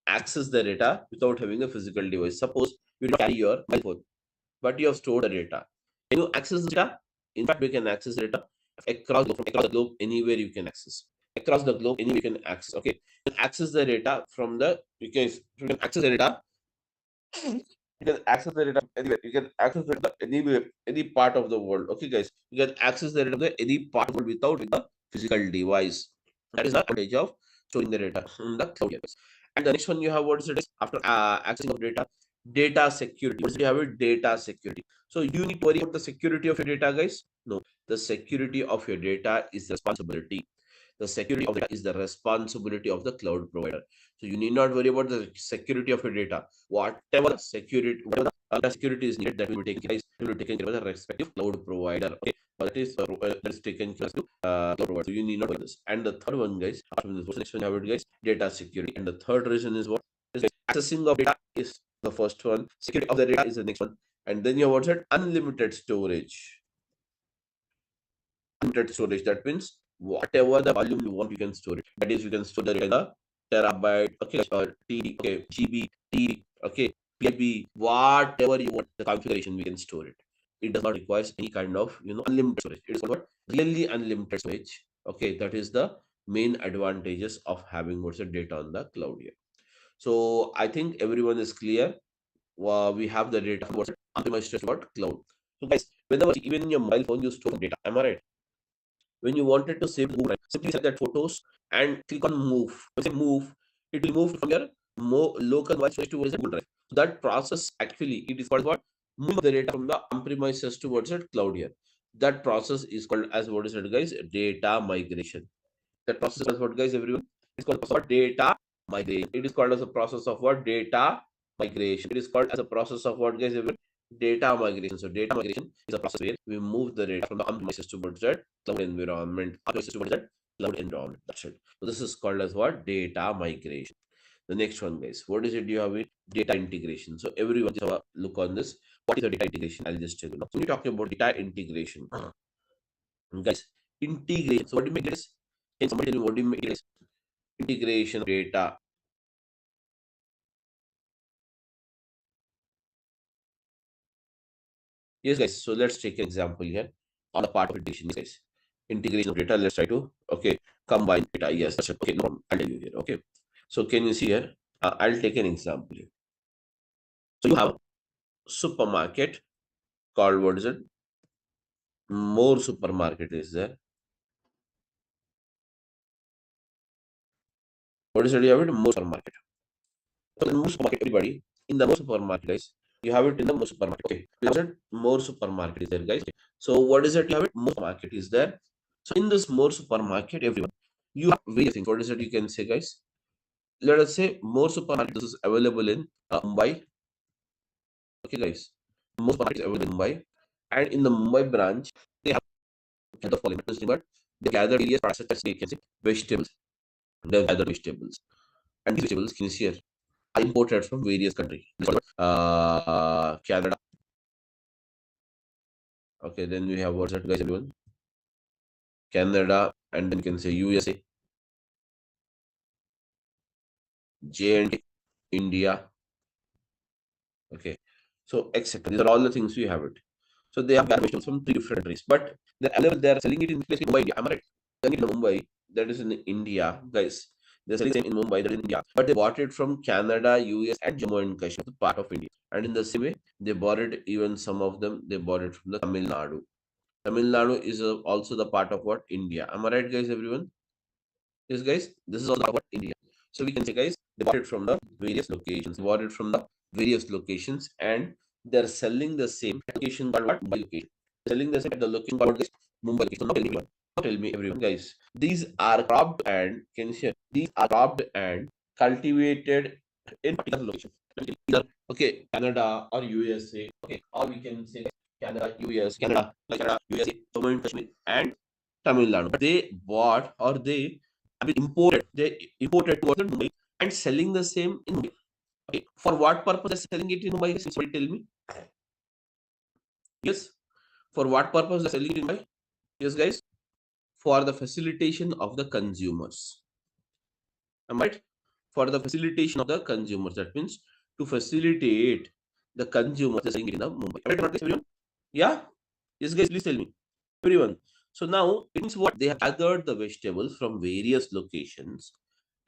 Access the data without having a physical device. Suppose you don't carry your mobile phone, but you have stored the data. Can you access the data? In fact, we can access the data across the globe, anywhere you can access. Across the globe, anywhere you can access. Okay, you can access the data from the, you can access the data. You can access the data anywhere. You can access the data anywhere, any part of the world. Okay, guys, you can access the data any part of the world without the physical device. That is the advantage of storing the data in the cloud. Yes. And the next one you have, what is it? After accessing of data, data security. What do you have? It data security. So you need to worry about the security of your data, guys. No, the security of your data is the responsibility. The security of data is the responsibility of the cloud provider. So you need not worry about the security of your data. Whatever the security is needed, that will be taken care by the respective cloud provider. Okay, that is taken care of cloud provider. So you need not worry this. And the third one, guys, after this, what's the next one you have it, guys? Data security. And the third reason is what? Is accessing of data is the first one. Security of the data is the next one. And then you have what's it? Unlimited storage. Unlimited storage. That means whatever the volume you want, you can store it. That is, you can store the data in the terabyte, okay, TB, okay, GB, TB, okay, PIB, whatever you want, the configuration, we can store it. It does not require any kind of, unlimited storage. It is called really unlimited storage. Okay, that is the main advantages of having what's the data on the cloud here. So I think everyone is clear. We have the data from what's on-premise what cloud. So guys, whenever even in your mobile phone you store data, am I right? When you wanted to save Google Drive, simply select that photos and click on move. When you say move, it will move from your local device to Google Drive. So that process actually, it is called what? Move the data from the on-premises towards the cloud here. That process is called as what is it, guys? Data migration. That process is what, guys, everyone? It's called what? Data migration. It is called as a process of what? Data migration. It is called as a process of what, guys, everyone? Data migration. So data migration is a process where we move the data from the on-premises towards that cloud environment. On-premises towards that cloud environment. That's it. So this is called as what? Data migration. The next one, guys, what is it you have? It data integration. So everyone just have a look on this. What is the data integration? I'll just tell you now. So we're talking about data integration. Guys, integration. So what do you make this? Can somebody tell me what do you make this? Integration of data. Yes, guys. So let's take an example here on the part of integration, guys. Integration of data. Let's try to combine data. Yes, that's it. Okay, no problem. I'll tell you here. Okay. So can you see here? I'll take an example here. So you have supermarket called, what is it? More supermarket is there. What is it? You have it more supermarket. So in more supermarket, everybody in the more supermarket, guys. You have it in the more supermarket. Okay. More supermarket is there, guys. So what is it? You have it more supermarket is there. So in this more supermarket, everyone, you have various things. What is it you can say, guys? Let us say more supermarket. This is available in Mumbai. Okay, guys. More supermarket is available in Mumbai, and in the Mumbai branch, they have the following. But they gather various products such as, they can say, vegetables. They gather vegetables, and these vegetables, can you see here, are imported from various countries. Canada. Okay, then we have what's that, guys, everyone? Canada, and then you can say USA, J&K, India. Okay, so etc. These are all the things we have it. So they have vegetables from three different countries, but they're available. They're selling it in place in Mumbai, India. Am I right? Selling it in Mumbai, that is in India, guys. They're selling it in Mumbai, that is in India. But they bought it from Canada, US, and Jammu and Kashmir, part of India. And in the same way, they bought it. Even some of them, they bought it from the Tamil Nadu. Tamil Nadu is also the part of what India. Am I right, guys? Everyone? Yes, guys. This is all about India. So we can say, guys, they bought it from the various locations. They bought it from the various locations, and they're selling the same location, but what by location? Selling the same at the location, but what, Mumbai location. Now tell me, everyone. Now tell me, everyone, guys. These are cropped and can you share? These are cropped and cultivated in particular location. Either okay, Canada or USA. Okay, or we can say Canada, US, Canada, like Canada, USA, Jammu and Kashmir, and Tamil Nadu. But they bought or they have been imported. They imported towards Mumbai and selling the same in Mumbai. Okay. For what purpose they're selling it in Mumbai? Somebody tell me. Yes. For what purpose they're selling it in Mumbai? Yes, guys. For the facilitation of the consumers. Am I right? For the facilitation of the consumers. That means to facilitate the consumers, they're selling it in the Mumbai. Am I right or not, guys, everyone? Yeah. Yes, guys. Please tell me. Everyone. So now it means what they have gathered the vegetables from various locations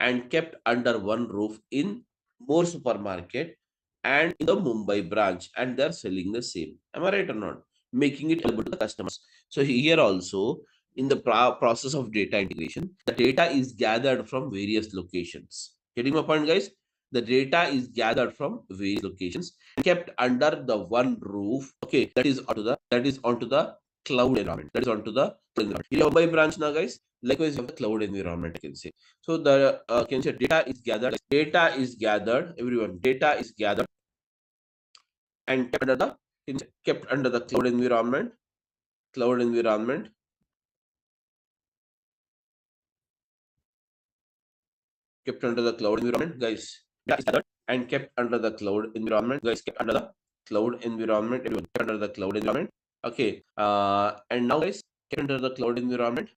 and kept under one roof in more supermarket and in the Mumbai branch, and they're selling the same. Am I right or not? Making it available to the customers. So here also in the process of data integration, the data is gathered from various locations. Getting my point, guys? The data is gathered from various locations, kept under the one roof. Okay, that is onto the cloud environment. That is onto the cloud environment. In Mumbai branch now, guys. Likewise, you have the cloud environment. I can say. So the can say data is gathered. Data is gathered. Everyone, data is gathered and kept under the cloud environment. Cloud environment kept under the cloud environment, guys. Data is gathered and kept under the cloud environment, guys. Kept under the cloud environment. Everyone, kept under the cloud environment. Okay. And now, guys, kept under the cloud environment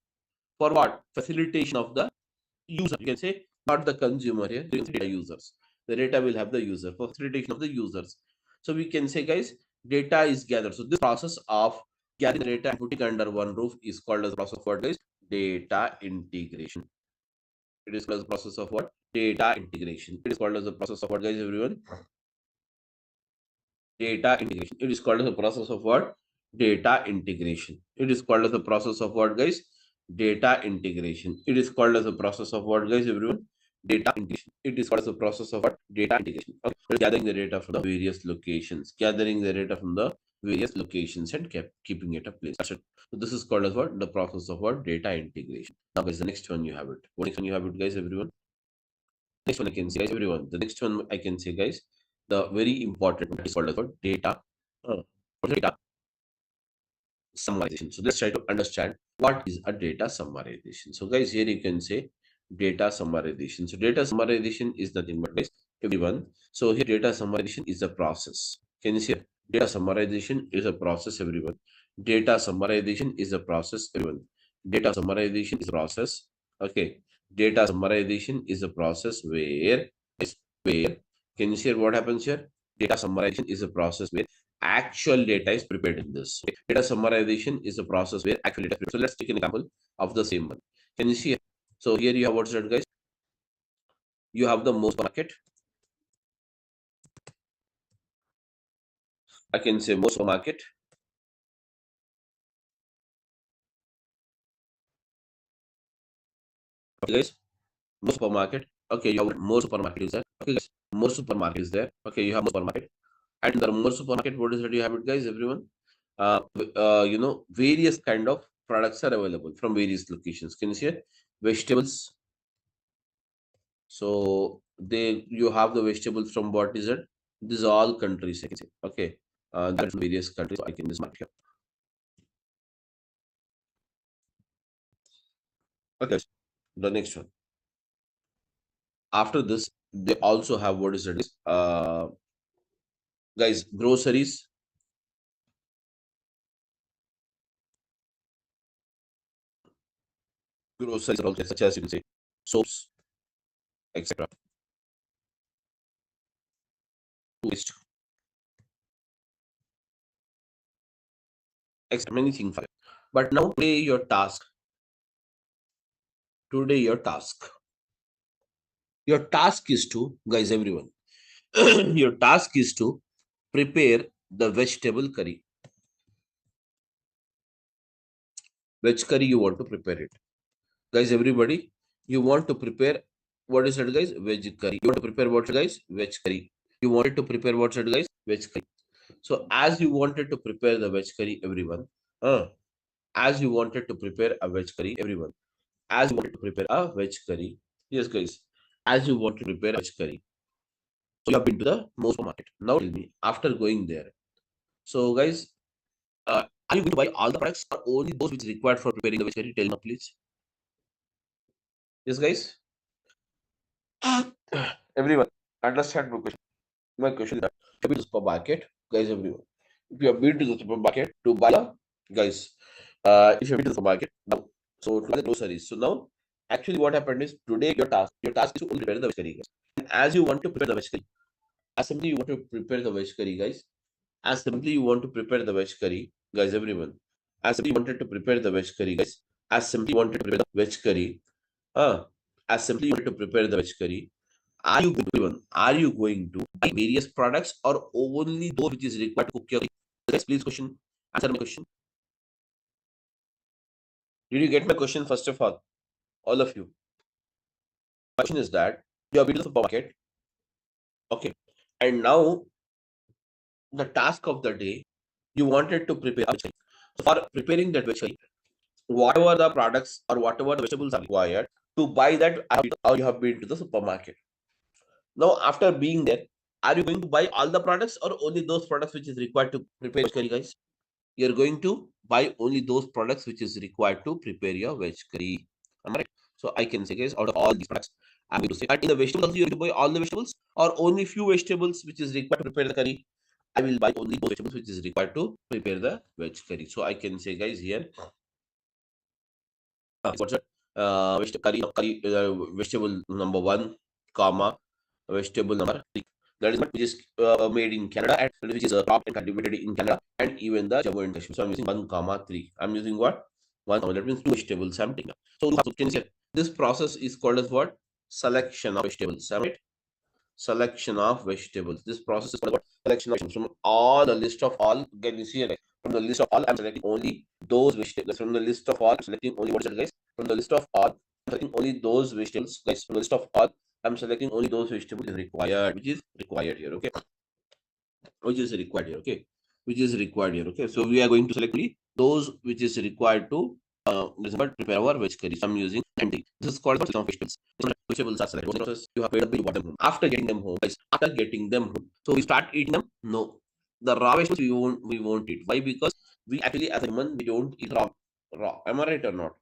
for what? Facilitation of the user. You can say not the consumer here. You can say data users. The data will have the user for facilitation of the users. So we can say, guys, data is gathered. So this process of gathering the data and putting under one roof is called as the process of what, guys? Data integration. It is called as the process of what? Data integration. It is called as the process of what, guys? Everyone? Data integration. It is called as the process of what? Data integration. It is called as the process of what, guys? Data integration. It is called as a process of what, guys? Everyone? Data integration. It is called as a process of what? Data integration. Okay. We're gathering the data from the various locations. Gathering the data from the various locations and keeping it a place. That's it. So this is called as what? The process of what? Data integration. Now, guys, the next one you have it. What next one you have it, guys? Everyone? Next one I can say, guys, everyone. The next one I can say, guys, the very important one is called as what? Data. What is data summarization. So let's try to understand what is a data summarization. So, guys, here you can say data summarization. So, data summarization is nothing but, guys, everyone. So, here data summarization is a process. Can you see? Data summarization is a process, everyone. Data summarization is a process, everyone. Data summarization is a process. Okay. Data summarization is a process where can you see what happens here? Data summarization is a process where actual data is prepared in this. Okay. Data summarization is a process where actual data is prepared. So let's take an example of the same one. Can you see? So here you have what's that, guys? You have the most market. I can say most market. Okay, guys. More supermarket. Okay, you have more supermarket is there. Okay, guys. More supermarket is there. Okay, you have more supermarket. And the more supermarket, what is that you have it, guys? Everyone. Various kind of products are available from various locations. Can you see it? Vegetables. So you have the vegetables from what is it? These are all countries, I can say. Okay. That's various countries. So I can just mark here. Okay. The next one. After this, they also have what is it? Guys, groceries. groceries are also such as you can say soaps, etc. Waste, etc. Many things. But now today your task is to, guys, everyone, your task is to prepare the vegetable curry. Veg curry, you want to prepare it. Guys, everybody, you want to prepare, what is it, guys? Veg curry. You want to prepare what, guys? Veg curry. You wanted to prepare what, guys? Veg curry. So, as you wanted to prepare the veg curry, everyone, as you wanted to prepare a veg curry, everyone, as you wanted to prepare a veg curry, yes, guys, as you want to prepare a veg curry, so you have been to the most market. Now, tell me, after going there, so, guys, are you going to buy all the products or only those which is required for preparing the veg curry? Tell me, please. Yes, guys. Everyone, understand my question. My question is that if you have been to the supermarket, guys, everyone, if you have been to the supermarket to buy the, guys, if you have been to the supermarket now, so to buy the groceries. So now, actually, what happened is today your task is to only prepare the veg curry, guys. And as you want to prepare the veg curry, as simply you want to prepare the veg curry, guys. As simply you want to prepare the veg curry, guys, everyone. As simply you wanted to prepare the veg curry, guys. As simply you wanted to prepare the veg curry, uh, as simply you wanted to prepare the veg curry. Are you going to buy various products or only those which is required to cook your curry? Guys, please question. Answer my question. Did you get my question first of all of you? My question is that you have been to the supermarket, okay, and now the task of the day you wanted to prepare a veg curry. So for preparing that veg curry, whatever the products or whatever the vegetables are required to buy that, or you have been to the supermarket. Now, after being there, are you going to buy all the products or only those products which is required to prepare veg curry, guys? You're going to buy only those products which is required to prepare your veg curry. Am I right? So I can say, guys, out of all these products, I'm going to say that in the vegetables, you're going to buy all the vegetables or only few vegetables which is required to prepare the curry. I will buy only those vegetables which is required to prepare the veg curry. So I can say, guys, here, what's it? Vegetable number one, comma, vegetable number three. That is what which is made in Canada and which is cropped and cultivated in Canada and even the Jammu and Kashmir. So I'm using one comma three. I'm using what? One comma. That means two vegetables I'm taking. So can you say this process is called as what? Selection of vegetables. Am I right? Selection of vegetables. This process is called what? Selection of vegetables. From all the list of all, can you see it? From the list of all, I'm selecting only those vegetables. From the list of all, I'm selecting only what is it, guys? From the list of all, I'm selecting only those vegetables, guys. From the list of all, I'm selecting only those vegetables which is required here, okay? Which is required here, okay? Which is required here, okay? So we are going to select only those which is required to prepare our veg curry. So I'm using empty. This is called selection of vegetables. Vegetables are selected. Process, you have paid a bill, you bought them home. After getting them home, guys, after getting them home, so we start eating them. No, the raw vegetables we won't eat. Why? Because we actually as a human we don't eat raw. Am I right or not?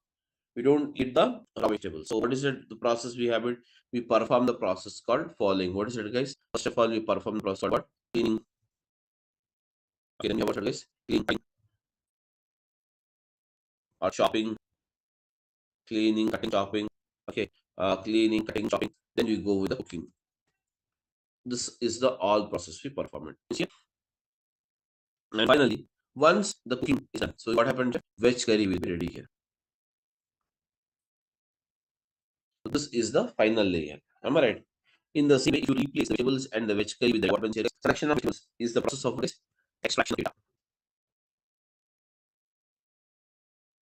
We don't eat the raw vegetables. So what is it? The process we have it. We perform the process called following. What is it, guys? First of all, we perform the process called what? Cleaning. Okay, then we have what, guys? Cleaning or chopping, cleaning, cutting, chopping. Okay, cleaning, cutting, chopping. Then we go with the cooking. This is the all process we perform it. See? And finally, once the cooking is done, so what happened? Veg curry will be ready here. So this is the final layer. Am I right? In the same way, if you replace the vegetables and the veg curry with the what here, selection of vegetables is the process of this extraction of data.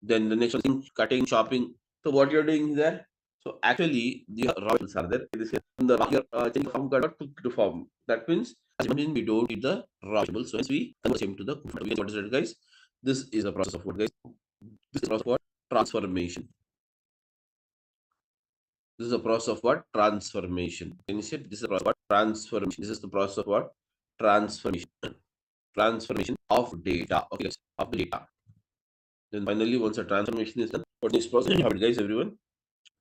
Then the next thing, cutting, chopping. So what you're doing there? So actually, the raw vegetables are there. This here. And the raw you're changing from color to form. That means as human being, we don't eat the raw vegetables. So hence we convert them to the cooked. What is it, guys? This is the process of what, guys? This is the process of what? Transformation. This is the process of what? Transformation. Can you see it? This is the process of what? Transformation. This is the process of what? Transformation. Transformation of data. Okay, guys, of the data. Then finally, once the transformation is done, what next process you have it, guys, everyone?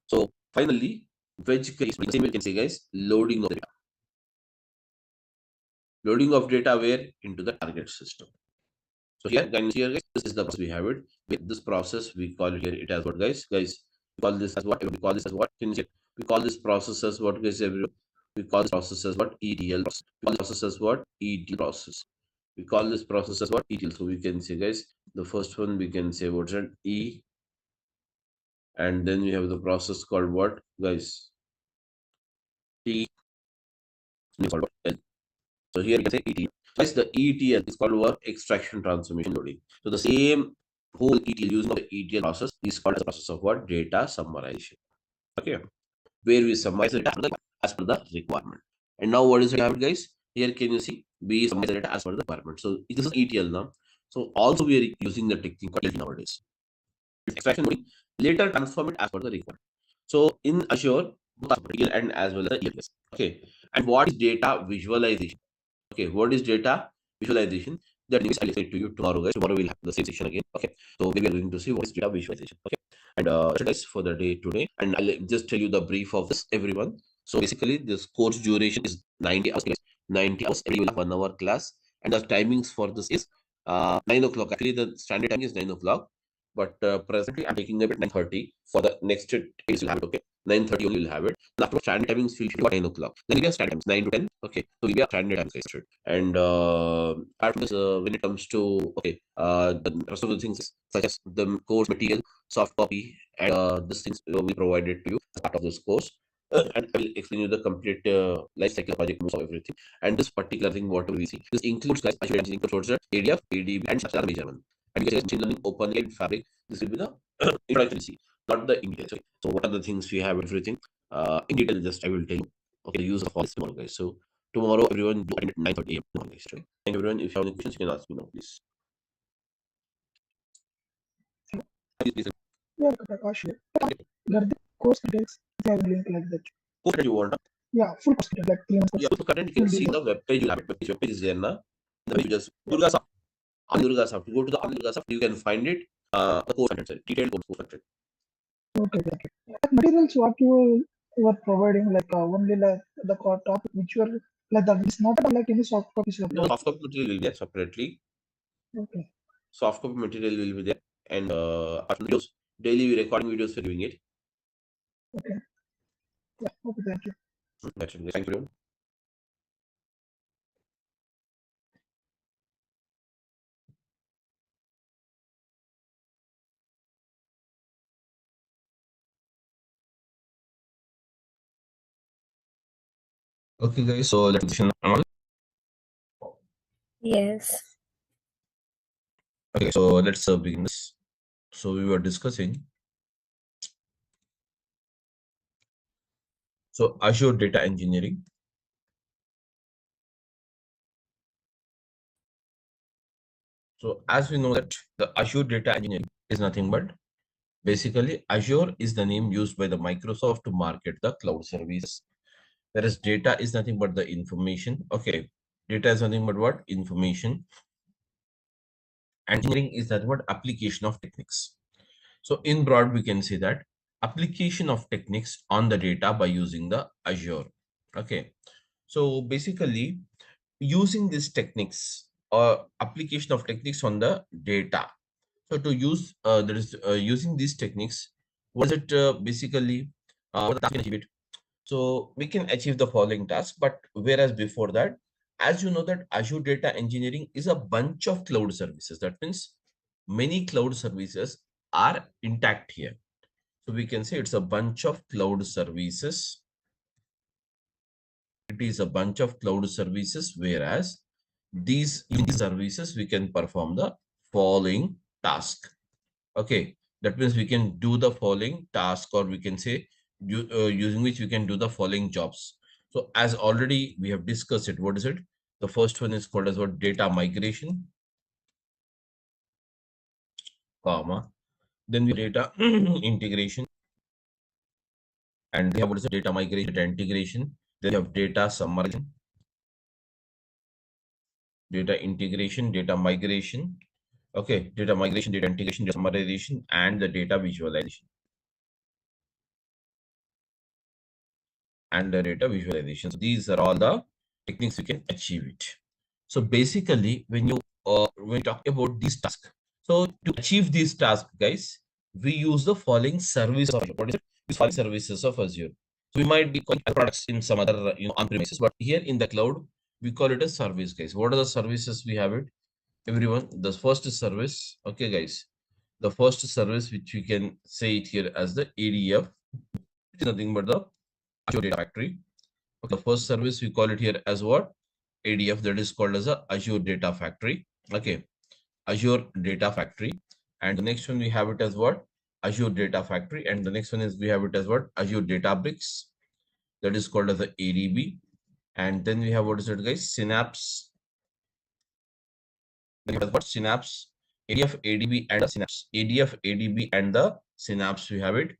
So finally, veg curry, same way you can say, guys, loading of data. Loading of data where? Into the target system. So here, guys, this is the process we have it. With this process, we call it here, it has what, guys? Guys, call this as what? We call this as what? Can you say? We call this process as what, guys? Everyone? We call this process as what? ETL process. We call this process as what? ETL process. We call this process as what? ETL. So we can say, guys, the first one we can say what's that? E, and then we have the process called what, guys? T. Called what? L. So here we can say ETL. Guys, the ETL is called work extraction transformation loading. So the same whole ETL using the ETL process is called as the process of what? Data summarization. Okay, where we summarize the data as per the requirement. And now what is the habit, guys? Here can you see we summarize the data as per the requirement. So this is ETL now. So also we are using the technique called ETL nowadays. Extraction loading, later transform it as per the requirement. So in Azure, both are ETL and as well as the ELS. Okay. And what is data visualization? Okay, what is data visualization? That news I'll explain to you tomorrow, guys. Tomorrow we'll have the same section again. Okay, so we are going to see what is data visualization. Okay, and guys, for the day today, and I'll just tell you the brief of this, everyone. So basically, this course duration is 90 hours. Guys. 90 hours. Every will have 1 hour class, and the timings for this is 9 o'clock. Actually, the standard time is 9 o'clock, but presently I'm taking it at 9:30. For the next days, you'll have it. Okay, 9:30 only you'll have it. After standard timings, will be 9 o'clock. Then we have standard times 9 to 10. Okay, so we have standard times, guys. And apart from this, when it comes to the rest of the things such as the course material, soft copy, and these things we provided to you as part of this course. And I will explain you the complete life cycle project moves of everything. And this particular thing, what we see, this includes, guys, actually includes ADF, ADB, and such other major one. And you can machine learning, open and fabric. This will be the introduction, see, not the in detail. So what are the things we have, everything in detail? Just I will tell you. Okay, the use of all this tomorrow, guys. So tomorrow, everyone, do at 9:30 a.m. tomorrow, guys. Right? Thank you, everyone. If you have any questions, you can ask me now, please. Please. Yeah, Akash. Are the course details if I have a link like that? Course that you want. Yeah, full course detail, like 3 months course. Yeah, full content you can see in the web page. You have it. Web page is there now. The page just Durga Soft. On Durga Soft. Go to the on Durga Soft. You can find it. The course content, sorry, detailed course content. Okay, okay. Like materials, what you are providing, like only like the core topic which you are like that is not like any soft copies. No, soft copy material will be there separately. Okay. Soft copy material will be there, and videos, daily recording videos for doing it. Okay. Yeah. Okay. Thank you. That's it. Thank you. Okay, guys. So let's listen. Yes. Okay, so let's begin this. So we were discussing. So Azure data engineering. So as we know that the Azure data engineering is nothing but basically Azure is the name used by the Microsoft to market the cloud services. Whereas data is nothing but the information. Okay, data is nothing but what? Information. Engineering is nothing but application of techniques. So in broad, we can say that application of techniques on the data by using the Azure. Okay, so basically using these techniques or application of techniques on the data. So to use there is using these techniques, what is it basically? What the task we can achieve it? So we can achieve the following task, but whereas before that, as you know that Azure data engineering is a bunch of cloud services. That means many cloud services are intact here. So we can say it's a bunch of cloud services. It is a bunch of cloud services, whereas in these services, we can perform the following task. Okay, that means we can do the following task, or we can say using which we can do the following jobs. So as already we have discussed it, what is it? The first one is called as what? Data migration, comma. Then we data integration, and we have what is it? Data migration, data integration. Then we have data summarization, data integration, data migration. Okay, data migration, data integration, data summarization, and the data visualization. And the data visualization. So these are all the techniques you can achieve it. So basically, when you talk about these tasks, so to achieve these tasks, guys, we use the following service of Azure. What is it? These following services of Azure. So we might be calling products in some other on-premises, but here in the cloud, we call it a service, guys. What are the services we have it? Everyone, the first service, okay, guys. The first service which we can say it here as the ADF, which is nothing but the Azure Data Factory. Okay, the first service we call it here as what? ADF, that is called as a Azure Data Factory. Okay, Azure Data Factory. And the next one we have it as what? Azure Data Factory. And the next one is we have it as what? Azure Databricks. That is called as the ADB. And then we have what is it, guys? Synapse. Then we have what? Synapse. ADF, ADB, and the Synapse. ADF, ADB, and the Synapse. We have it.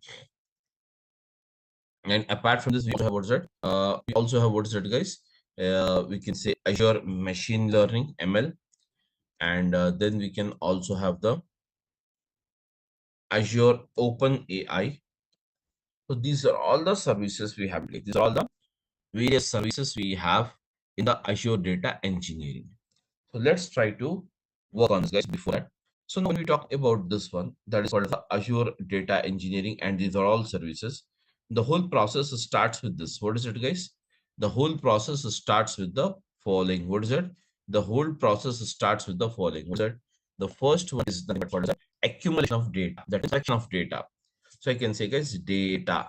And apart from this, we also have what is it? We also have what is it, guys? We can say Azure Machine Learning, ML. And then we can also have the Azure Open AI. So these are all the services we have. These are all the various services we have in the Azure Data Engineering. So let's try to work on this, guys, before that. So now when we talk about this one, that is called the Azure Data Engineering, and these are all services. The whole process starts with this. What is it, guys? The whole process starts with the following. What is it? The whole process starts with the following. What is it? The first one is the accumulation of data. That is action of data. So I can say, guys, data.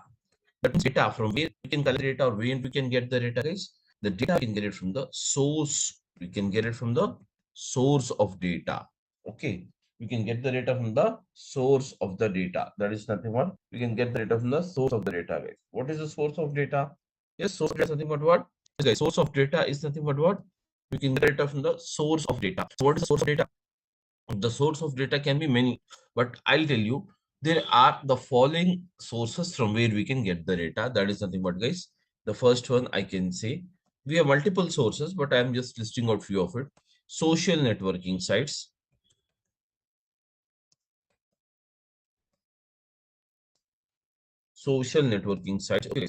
That means data, from where we can collect data or where we can get the data, guys. The data we can get it from the source. We can get it from the source of data. Okay. We can get the data from the source of the data. That is nothing but we can get the data from the source of the data, guys. What is the source of data? Yes, source of data is nothing but what? Yes, guys, source of data is nothing but what? We can get data from the source of data. So what is the source of data? The source of data can be many, but I'll tell you there are the following sources from where we can get the data. That is nothing but, guys, the first one I can say we have multiple sources, but I'm just listing out few of it. Social networking sites, social networking sites. Okay,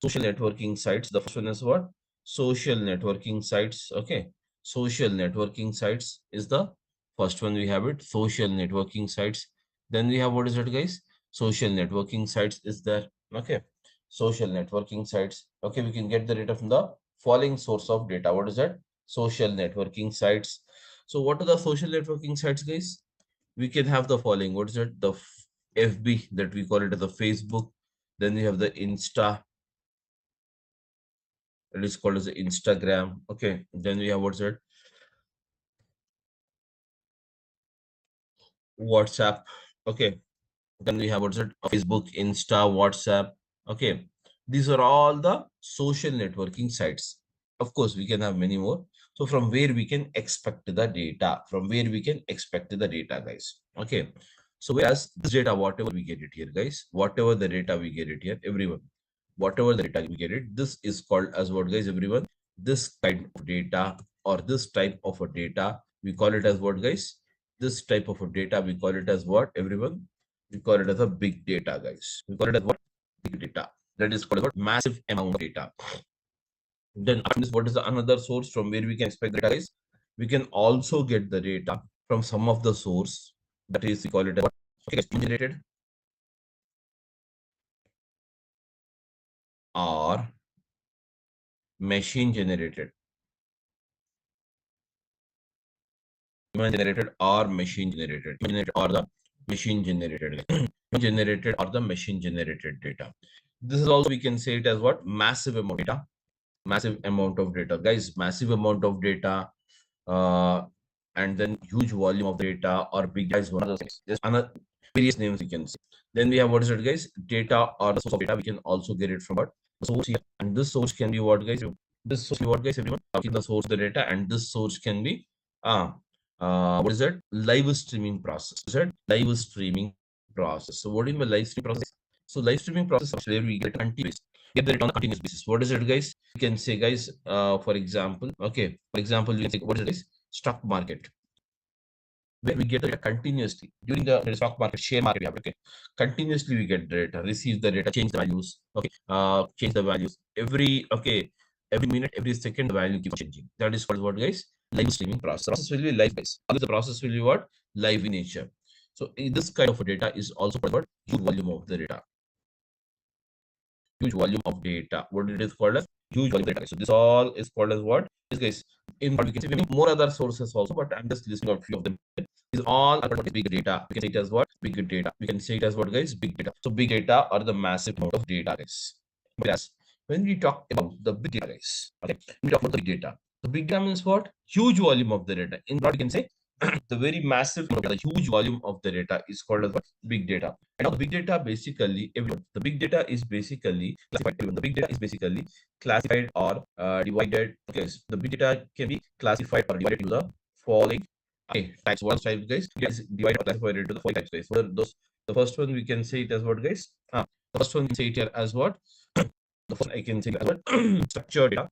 social networking sites. The first one is what? Social networking sites. Okay, social networking sites is the first one we have it. Social networking sites. Then we have what is it, guys? Social networking sites is there. Okay, social networking sites. Okay, we can get the data from the following source of data. What is that? Social networking sites. So what are the social networking sites, guys? We can have the following. What is it? The FB, that we call it as the Facebook. Then we have the Insta. It is called as the Instagram. Okay. Then we have what's it? WhatsApp. Okay. Then we have what's it? Facebook, Insta, WhatsApp. Okay. These are all the social networking sites. Of course, we can have many more. So from where we can expect the data, from where we can expect the data, guys. Okay. So whereas this data, whatever we get it here, guys, whatever the data we get it here, everyone, whatever the data we get it, this is called as what, guys, everyone? This kind of data or this type of a data, we call it as what, guys? This type of a data, we call it as what, everyone? We call it as a big data, guys. We call it as what? Big data. That is called as what? Massive amount of data. Then after this, what is the another source from where we can expect the data, guys? We can also get the data from some of the source, that is, we call it as what? Okay, guys, generated or machine generated. Human generated or machine generated. Human generated or the machine generated. Generated or the machine generated data. This is also, we can say it as what? Massive amount of data. Massive amount of data, guys. Massive amount of data. And then huge volume of data or big data is one of those things. There's another various names we can see. Then we have what is it, guys? Data or the source of data. We can also get it from what? The source here. And this source can be what, guys? This source can be what, guys? Everyone, the source of the data, and this source can be what is that? Live streaming process. Is that live streaming process? So what do you mean by live streaming process? So live streaming process is where we get continuous, get the data on a continuous basis. What is it, guys? You can say, guys, for example, okay, for example, you can say, what is it, guys? Stock market, where we get the data continuously during the stock market, share market. We have, okay, continuously we get data, receive the data, change the values. Okay, change the values every, okay, every minute, every second, the value keeps changing. That is called what, guys? Live streaming process. Process will be live, guys. The process will be what? Live in nature. So this kind of data is also called what? Huge volume of the data. Huge volume of data. What it is called as? Huge volume of data. So this all is called as what? This guys, in we can see many more other sources also, but I'm just listing out a few of them. These all are called big data. We can say it as what? Big data. We can say it as what, guys? Big data. So big data are the massive amount of data, guys. Whereas when we talk about the big data, guys, okay, we talk about the big data. The big data means what? Huge volume of the data. In what we can say, the very massive, the huge volume of the data is called as what? Big data. And now the big data basically, everyone, the big data is basically classified. Everyone, the big data is basically classified or divided. Okay, so the big data can be classified or divided into the following types. What types, guys? It is divided or classified into the following types, guys. So those, the first one we can say it as what, guys? The first one we can say it here as what? The first one I can say it as what? Structured data.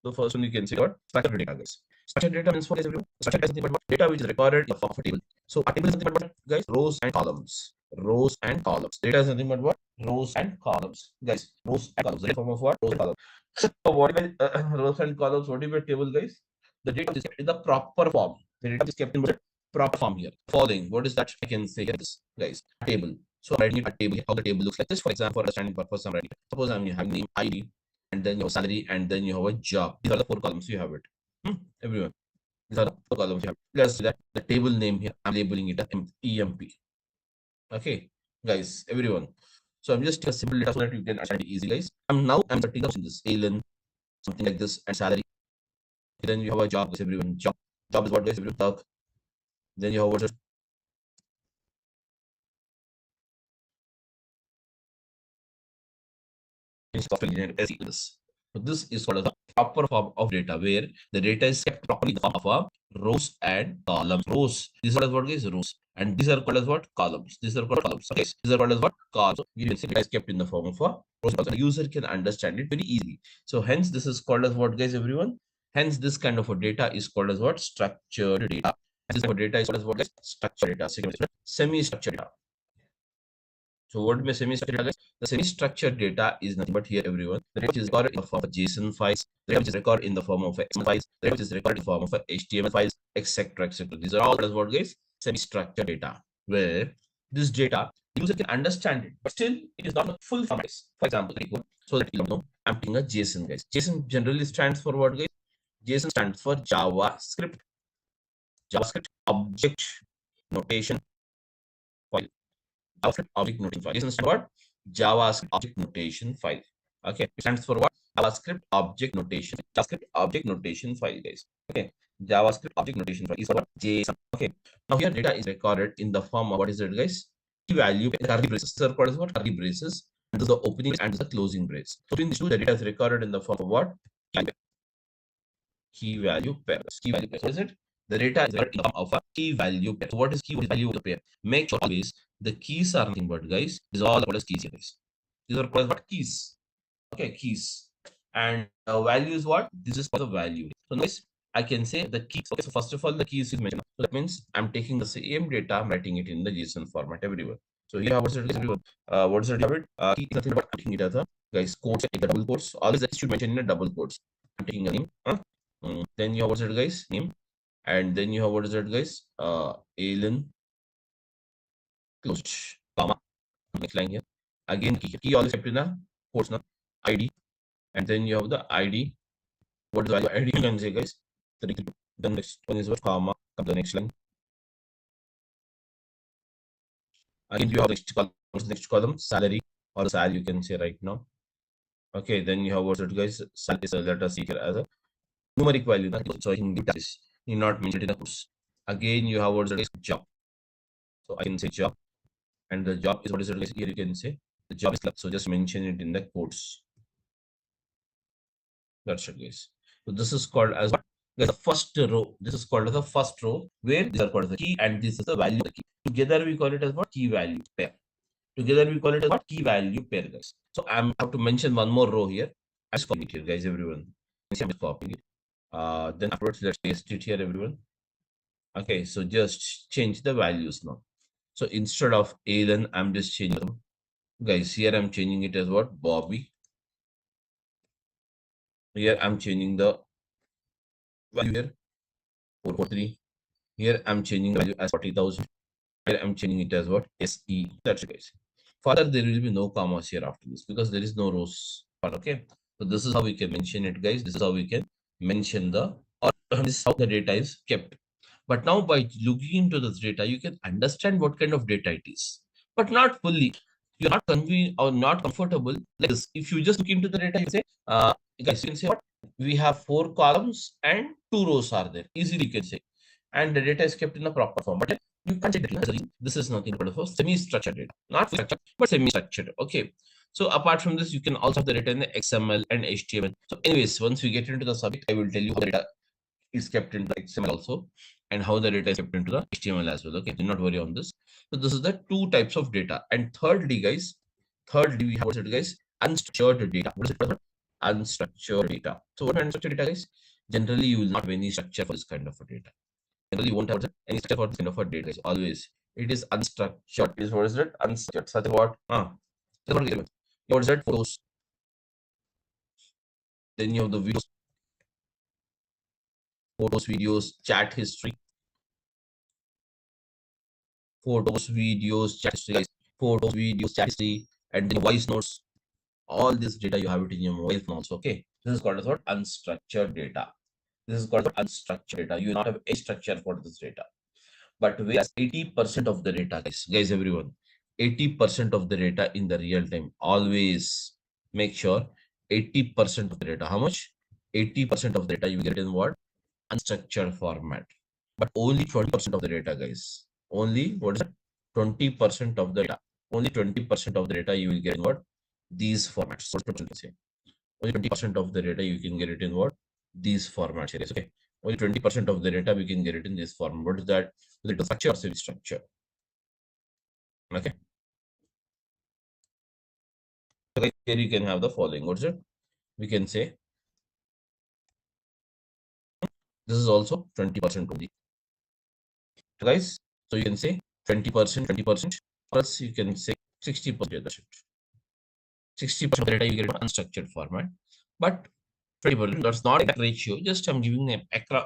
The first one you can say what? Structured data, guys. Structured data means what, guys? Everyone? Structured data is nothing but data which is recorded in the form of a table. So a table is nothing but what, guys? Rows and columns. Rows and columns. Data is nothing but what? Rows and columns. Guys, rows and columns. The form of what? Rows and columns. So what if rows and columns? What if a table, guys? The data is kept in the proper form. The data is kept in what? Proper form here. Following. What is that? I can say here this, guys. A table. So I'm writing a table. How the table looks like this, for example, for understanding purpose, I'm writing. Suppose I'm having name ID, and then your salary, and then you have a job. These are the four columns you have it. Everyone, these are the four columns you have. Let's see that the table name here, I'm labeling it as EMP. Okay, guys, everyone. So I'm just a simple data so that you can understand it easy, guys. I'm setting up in this alien, something like this, and salary. Then you have a job, guys, everyone. Job is what, guys, everyone talk. Then you have what? Software engineer this. So this is called as a proper form of data where the data is kept properly in the form of a rows and columns. Rows. These are what is rows, and these are called as what? Columns. These are called columns. Okay. These are called as what? Columns. So you can see data is kept in the form of a rows. The user can understand it very easily. So hence this is called as what, guys, everyone? Hence this kind of a data is called as what? Structured data. And this kind of data is called as what, guys? Structured data. Semi-structured data. So what may semi-structured data? The semi-structured data is nothing but here, everyone. The data which is recorded in the form of JSON files, the data which is recorded in the form of XML files, the data which is recorded in the form of HTML files, etc., etc. These are all what, guys? Semi-structured data, where this data the user can understand it, but still it is not a full format. For example, so that you know, I'm taking a JSON, guys. JSON generally stands for what, guys? JSON stands for JavaScript. JavaScript object notation file. JavaScript object notation file. JSON stands for what? JavaScript object notation file. Okay, it stands for what? JavaScript object notation. JavaScript object notation file, guys. Okay, JavaScript object notation file is what? JSON. Okay, now here data is recorded in the form of what is it, guys? Key value in curly braces. So what is what? Curly braces. And this is the opening and this is the closing brace. So between these two, the data is recorded in the form of what? Key value pair. Key value pair. What is it? The data is in the form of a key value pair. So what is key value of the pair? Make sure always the keys are nothing but, guys. These are all called as keys here, guys. These are called as what? Keys. Okay, keys. And value is what? This is for the value. So notice I can say the keys. Okay, so first of all, the keys is mentioned. So that means I'm taking the same data, I'm writing it in the JSON format everywhere. So here, what's it, everyone? What is it? Key is nothing but I'm taking it as a, guys, quotes, the double quotes. Always that should mention in a double quotes. I'm taking a name. Then you have what's it, guys? Name. And then you have what is it, guys? Alien closed, comma. Next line here. Again, key always kept in the quotes now. ID. And then you have the ID. What is the value ID? You can say, guys. The next one is what? Comma. Come the next line. Again, you have next column, salary or sal, you can say right now. Okay, then you have what's it, guys? Sal is let us see here as a numeric value. So I can give this. You not mentioned in the quotes. Again, you have what's it, job. So I can say job. And the job is what is it, guys? Here you can say the job is club. So just mention it in the quotes. That's it, guys. So this is called as what? The first row. This is called as the first row where these are called as the key and this is the value of the key. Together we call it as what? Key value pair. Together we call it as what? Key value pair, guys. So I'm have to mention one more row here. I'm just copying it here, guys, everyone. I'm just copying it. Then afterwards, let's paste it here, everyone. Okay, so just change the values now. So instead of Alan, I'm just changing them. Guys, here I'm changing it as what? Bobby. Here I'm changing the value here, 443. Here I'm changing the value as 40,000. I'm changing it as what? SE. That's it, guys. Further, there will be no commas here after this because there is no rows. Okay. So this is how we can mention it, guys. This is how we can mention the, or this is how the data is kept. But now by looking into this data, you can understand what kind of data it is, but not fully. You're not convenient or not comfortable like this. If you just look into the data, you say, guys, you can say what? We have 4 columns and 2 rows are there. Easily you can say. And the data is kept in a proper form. But you can't say that this is nothing but a semi-structured data. Not structured, but semi-structured. Okay. So apart from this, you can also have the data in the XML and HTML. So anyways, once we get into the subject, I will tell you how the data is kept in the XML also and how the data is kept into the HTML as well. Okay, do not worry on this. So this is the 2 types of data. And thirdly, guys, we have what's it, guys? Unstructured data. What is it? Unstructured data. So what unstructured data, guys? Generally, you will not have any structure for this kind of a data. Generally, you won't have any structure for this kind of a data, guys. Always. It is unstructured. Is what is it? Unstructured. Such as what? What is that? Photos. Then you have the videos, chat history, chat history, guys. Chat history, and then voice notes. All this data you have it in your mobile phone also. Okay, this is called as what? Unstructured data. This is called unstructured data. You will not have a structure for this data. But whereas 80% of the data, guys, everyone, 80% of the data in the real time, always make sure 80% of the data. How much? 80% of the data you get in what? Unstructured format. But only 20% of the data, guys. Only what is it? 20% of the data. Only 20% of the data you will get in what? These formats. So only 20% of the data you can get it in what? These formats here. Okay. Only 20% of the data we can get it in this form. What is that? Is it a structure or semi-structure? Okay. So here you can have the following. What is it? We can say this is also 20% only. So guys, so you can say 20%, 20%, plus you can say 60%. 60% of the data you get in unstructured format, but 20%, that's not exact ratio, just I'm giving an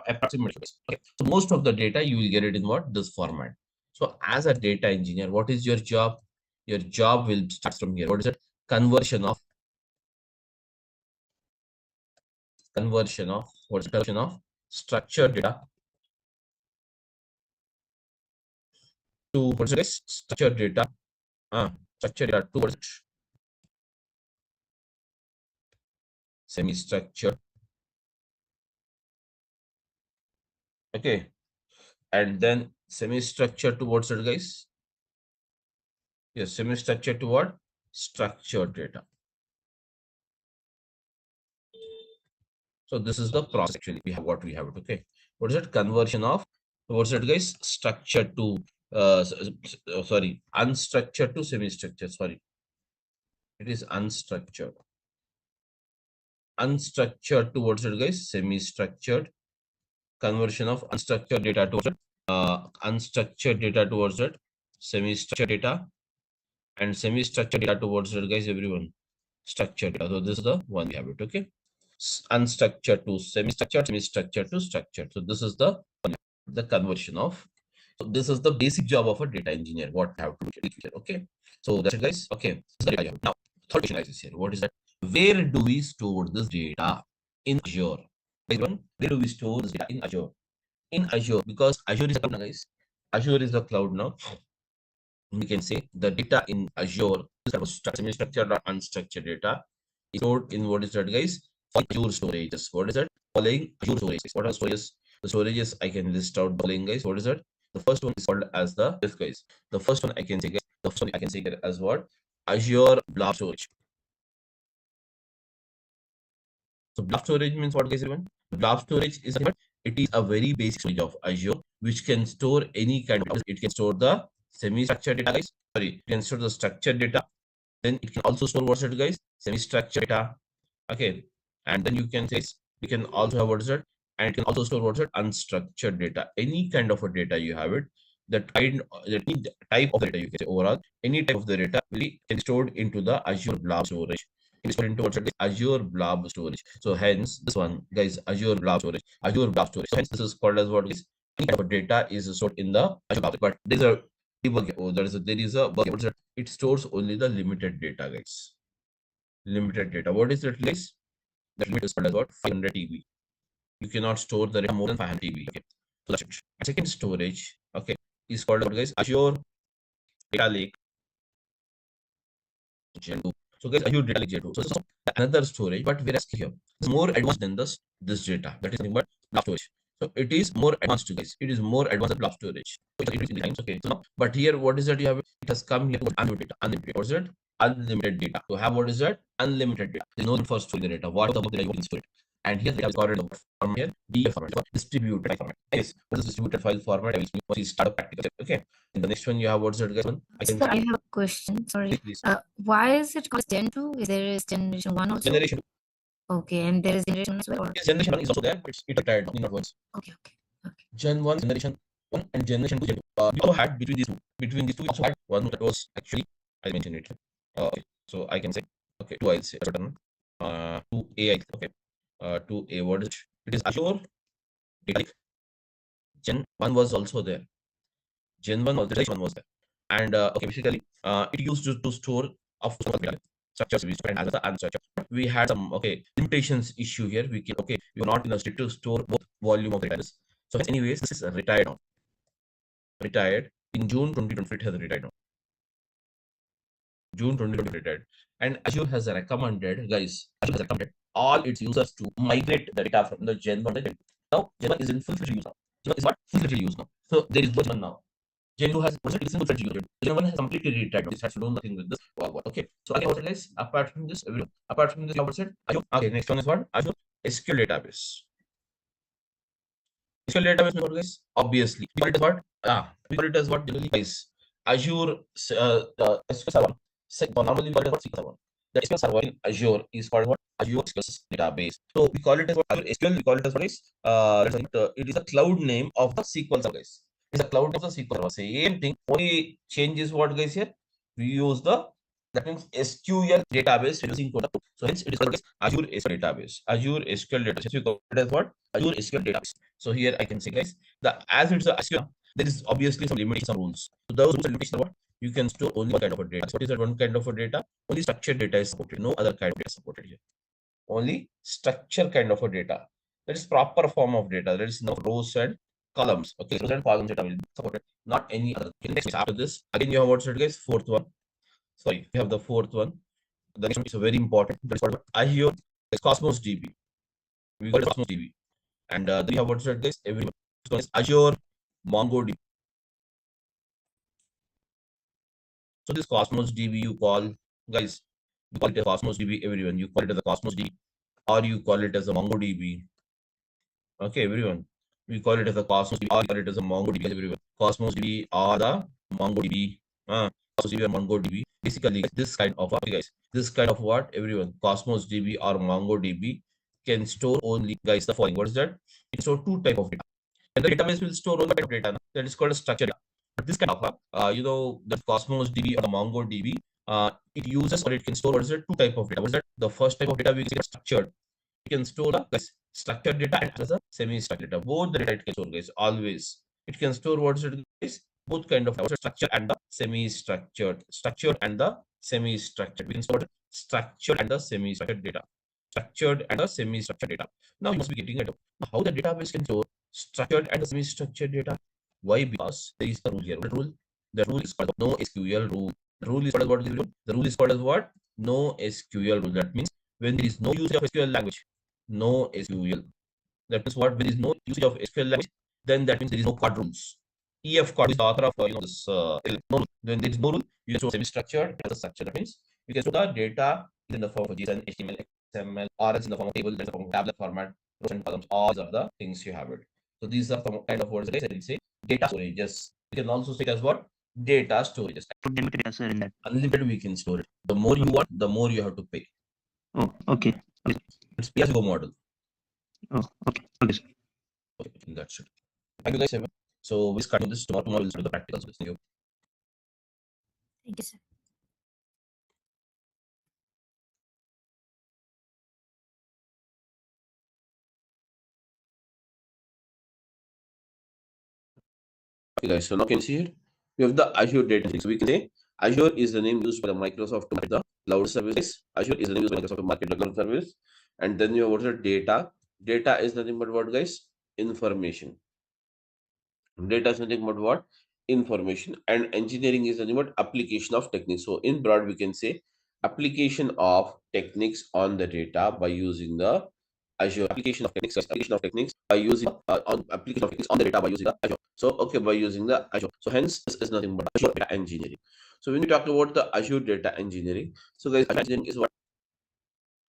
approximate. Okay. So most of the data you will get it in what? This format. So as a data engineer, what is your job? Your job will start from here. What is it? Conversion of what's the conversion of structured data to what's it, guys? Structured data. Structured data to what's it? Semi-structured. Okay. And then semi-structured to what's it, guys? Yes, semi-structured to what? Structured data. So this is the process actually. We have what we have it. Okay. What is it? Conversion of what's it, guys? Structured to sorry, unstructured to semi-structured. Sorry. It is unstructured. Unstructured to what's it, guys? Semi-structured. Conversion of unstructured data towards it. Unstructured data towards it. Semi-structured data. And semi-structured data towards it, guys, everyone. Structured data. So this is the one we have it. Okay. Unstructured to semi-structured, semi-structured to structured. So this is the conversion of. So this is the basic job of a data engineer. What I have to do here. Okay. So that's it, guys. Okay. Now, third question is here. What is that? Where do we store this data? In Azure. Where do we store this data? In Azure. In Azure, because Azure is a cloud now, guys. Azure is the cloud now. We can say the data in Azure is semi-structured or unstructured data is stored in what is that, guys? Azure storages. What is that? Following Azure storages. What are storages? The storages I can list out the following, guys. What is that? The first one is called as the this, guys. The first one I can say, guys. The first one I can say as what? Azure blob storage. So blob storage means what, guys? Everyone? Blob storage is it is a very basic storage of Azure which can store any kind of. It can store the semi-structured data, guys. Sorry, it can store the structured data. Then it can also store what's it, guys? Semi-structured data. Okay, and then you can say we can also have what's it, and it can also store what's it? Unstructured data. Any kind of a data you have it, that kind, any type of data you can say overall, any type of the data will be stored into the Azure blob storage. It's stored into what's it? Azure blob storage. So hence this one, guys, Azure blob storage. Azure blob storage. So hence this is called as what is any kind of data is stored in the Azure blob. But there's a debug. Oh, there is a bug. What is that? It stores only the limited data, guys. Limited data. What is it, guys? The limit is called as what? 500 TB. You cannot store the data more than 500 TB. Okay, so that's it. Second storage, okay, is called what, guys? Azure Data Lake Gen 2. So guys, Azure Data Lake Gen 2. So this is another storage, but whereas here it's more advanced than this data. That is nothing but blob storage. So it is more advanced, guys. It is more advanced than blob storage. So it is in the lines. Okay. So now, but here, what is that you have? It has come here to unlimited data. Unlimited. What is it? Unlimited data. To have what is that? Unlimited data. There's no need for storing the data. What the data you can store it. And here they have got the format here, DF format, distributed file format. Yes, what is distributed file format? I will see start up practical. Okay. In the next one, you have what's that, guys? I can So I have a question. Sorry. please. Why is it called Gen 2? Is there is Generation 1 also? Generation. Okay, and there is Generation 1 as well? Or? Yes, generation 1 is also there, but it retired not once. Okay, okay. Gen 1, generation 1, and generation 2, Gen 2. We also had between these two, we also had one that was actually, I mentioned it. Okay, so I can say, okay, 2 I'll say, 2A, okay, 2A, what is it? It is Azure Data Lake. Gen 1 was also there. Gen 1 was, generation 1 was there. And, okay, basically, it used to store of data structures which and as a structure. We had some, okay, limitations issue here. We can, okay, we are not in a state to store both volume of data. So anyways, this is retired now. Retired in June 2020. It has retired now. June 2020 retired. And Azure has recommended, guys, Azure has recommended all its users to migrate the data from the Gen 1 to Gen 2. Now, Gen 1 is in full-fledged use now. Gen 1 is what? Full-fledged use now. So there is no Gen 1 now. Gen 2 has is in full-fledged use. Gen 1 has completely retired now. This has to do nothing with this. Okay. So again, what guys? Apart from this, everyone. Apart from this, you have said Azure. Okay, next one is what? Azure SQL database. SQL database method, guys. Obviously, we call it as what? We call it as what generally, guys. Azure SQL Server. Normally, we call it as what? SQL Server. The SQL Server in Azure is called what? Azure SQL database. So we call it as what? Azure SQL. We call it as what is? It is a cloud name of the SQL Server, guys. It's a cloud of the SQL Server. Same thing. Only change is what, guys? Here we use the, that means SQL database using code. So hence it is called as Azure SQL database. Azure SQL database. We call it as what? Azure SQL database. So here I can say, guys, as it's a SQL, there is obviously some limitations, some rules. So those rules and limitations are what? You can store only one kind of a data. So what is that one kind of a data? Only structured data is supported. No other kind of data is supported here. Only structure kind of a data. That is proper form of data. There is no rows and columns. Okay, rows and columns data will be supported. Not any other. Okay, next after this, again you have what's it, guys? Fourth one. Sorry, we have the fourth one. The next one is very important. That is what Azure Cosmos DB. We got Cosmos DB. And then we have what's it, guys? Everyone. So it's Azure MongoDB. So this Cosmos DB you call, guys, you call it a Cosmos DB, everyone. You call it as a Cosmos DB, or you call it as a MongoDB. Okay, everyone. We call it as a Cosmos DB, or you call it as a MongoDB, everyone. Cosmos DB or the MongoDB. Cosmos DB or MongoDB. Basically, this kind of what, guys? This kind of what, everyone? Cosmos DB or MongoDB can store only, guys, the following. What is that? It can store two type of data. And the database will store only type of data. That is called a structured data. But this kind of, the Cosmos DB or the MongoDB, it uses, or it can store, what is it? Two type of data. What is that? The first type of data we can structured. It can store the, guys, structured data and as a semi-structured data. Both the data it can store, guys. Always. It can store what is it, guys? Both kind of data, structured and the semi-structured. Structured and the semi-structured. We can store structured and the semi-structured data. Structured and the semi-structured data. Now you must be getting it. How the database can store structured and the semi-structured data? Why? Because there is the rule here. What rule? The rule is called the no SQL rule. The rule is called what? The rule is called as what? No SQL rule. That means when there is no usage of SQL language, no SQL. That means what? When there is no usage of SQL language, then that means there is no code rules. EF code is the author of this. No, when there is no rule, you can store semi-structured as a structure. That means you can store the data in the form of JSON, HTML, XML, or else in the form of table, in the form of tablet format, rows and columns. All of the things you have it. So these are some kind of words that I will say data storages. You can also say it as what? Data storages. Put limited data, sir, in that. Unlimited we can store it. The more you want, the more you have to pay. Oh, okay. Okay. It's pay-as-you-go model. Oh, okay. Okay, sir. Okay, that's it. Thank you, guys. So we'll start this tomorrow. Tomorrow we'll start the practicals. Thank you. Thank you, sir. Okay, guys. So now can you see it? We have the Azure data engineering. So we can say Azure is the name used by the Microsoft to market the cloud service. Azure is the name used by Microsoft to market the cloud service. And then you have what is the data. Data is nothing but what, guys? Information. Data is nothing but what? Information. And engineering is nothing but application of techniques. So in broad, we can say application of techniques on the data by using the Azure. Application of techniques by using on application of techniques on the data by using the Azure. So okay, by using the Azure. So hence this is nothing but Azure data engineering. So when we talk about the Azure data engineering, so guys, Azure engineering is what?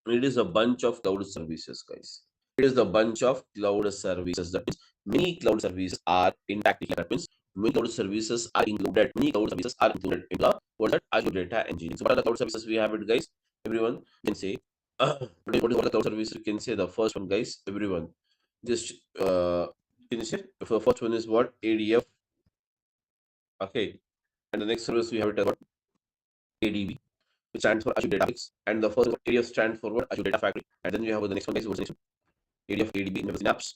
It is a bunch of cloud services, guys. It is the bunch of cloud services. That means many cloud services are intact. That means many cloud services are included. Many cloud services are included in the what's that? Azure data engineering. So what are the cloud services we have it, guys? Everyone can say what is the cloud service? You can say the first one, guys. Everyone just can you say the first one is what? ADF. Okay, and the next service we have it as what? ADB, which stands for Azure Data Factory. And the first ADF stands for what? Azure Data Factory. And then we have the next one, guys. What's the next one? ADF ADB in apps.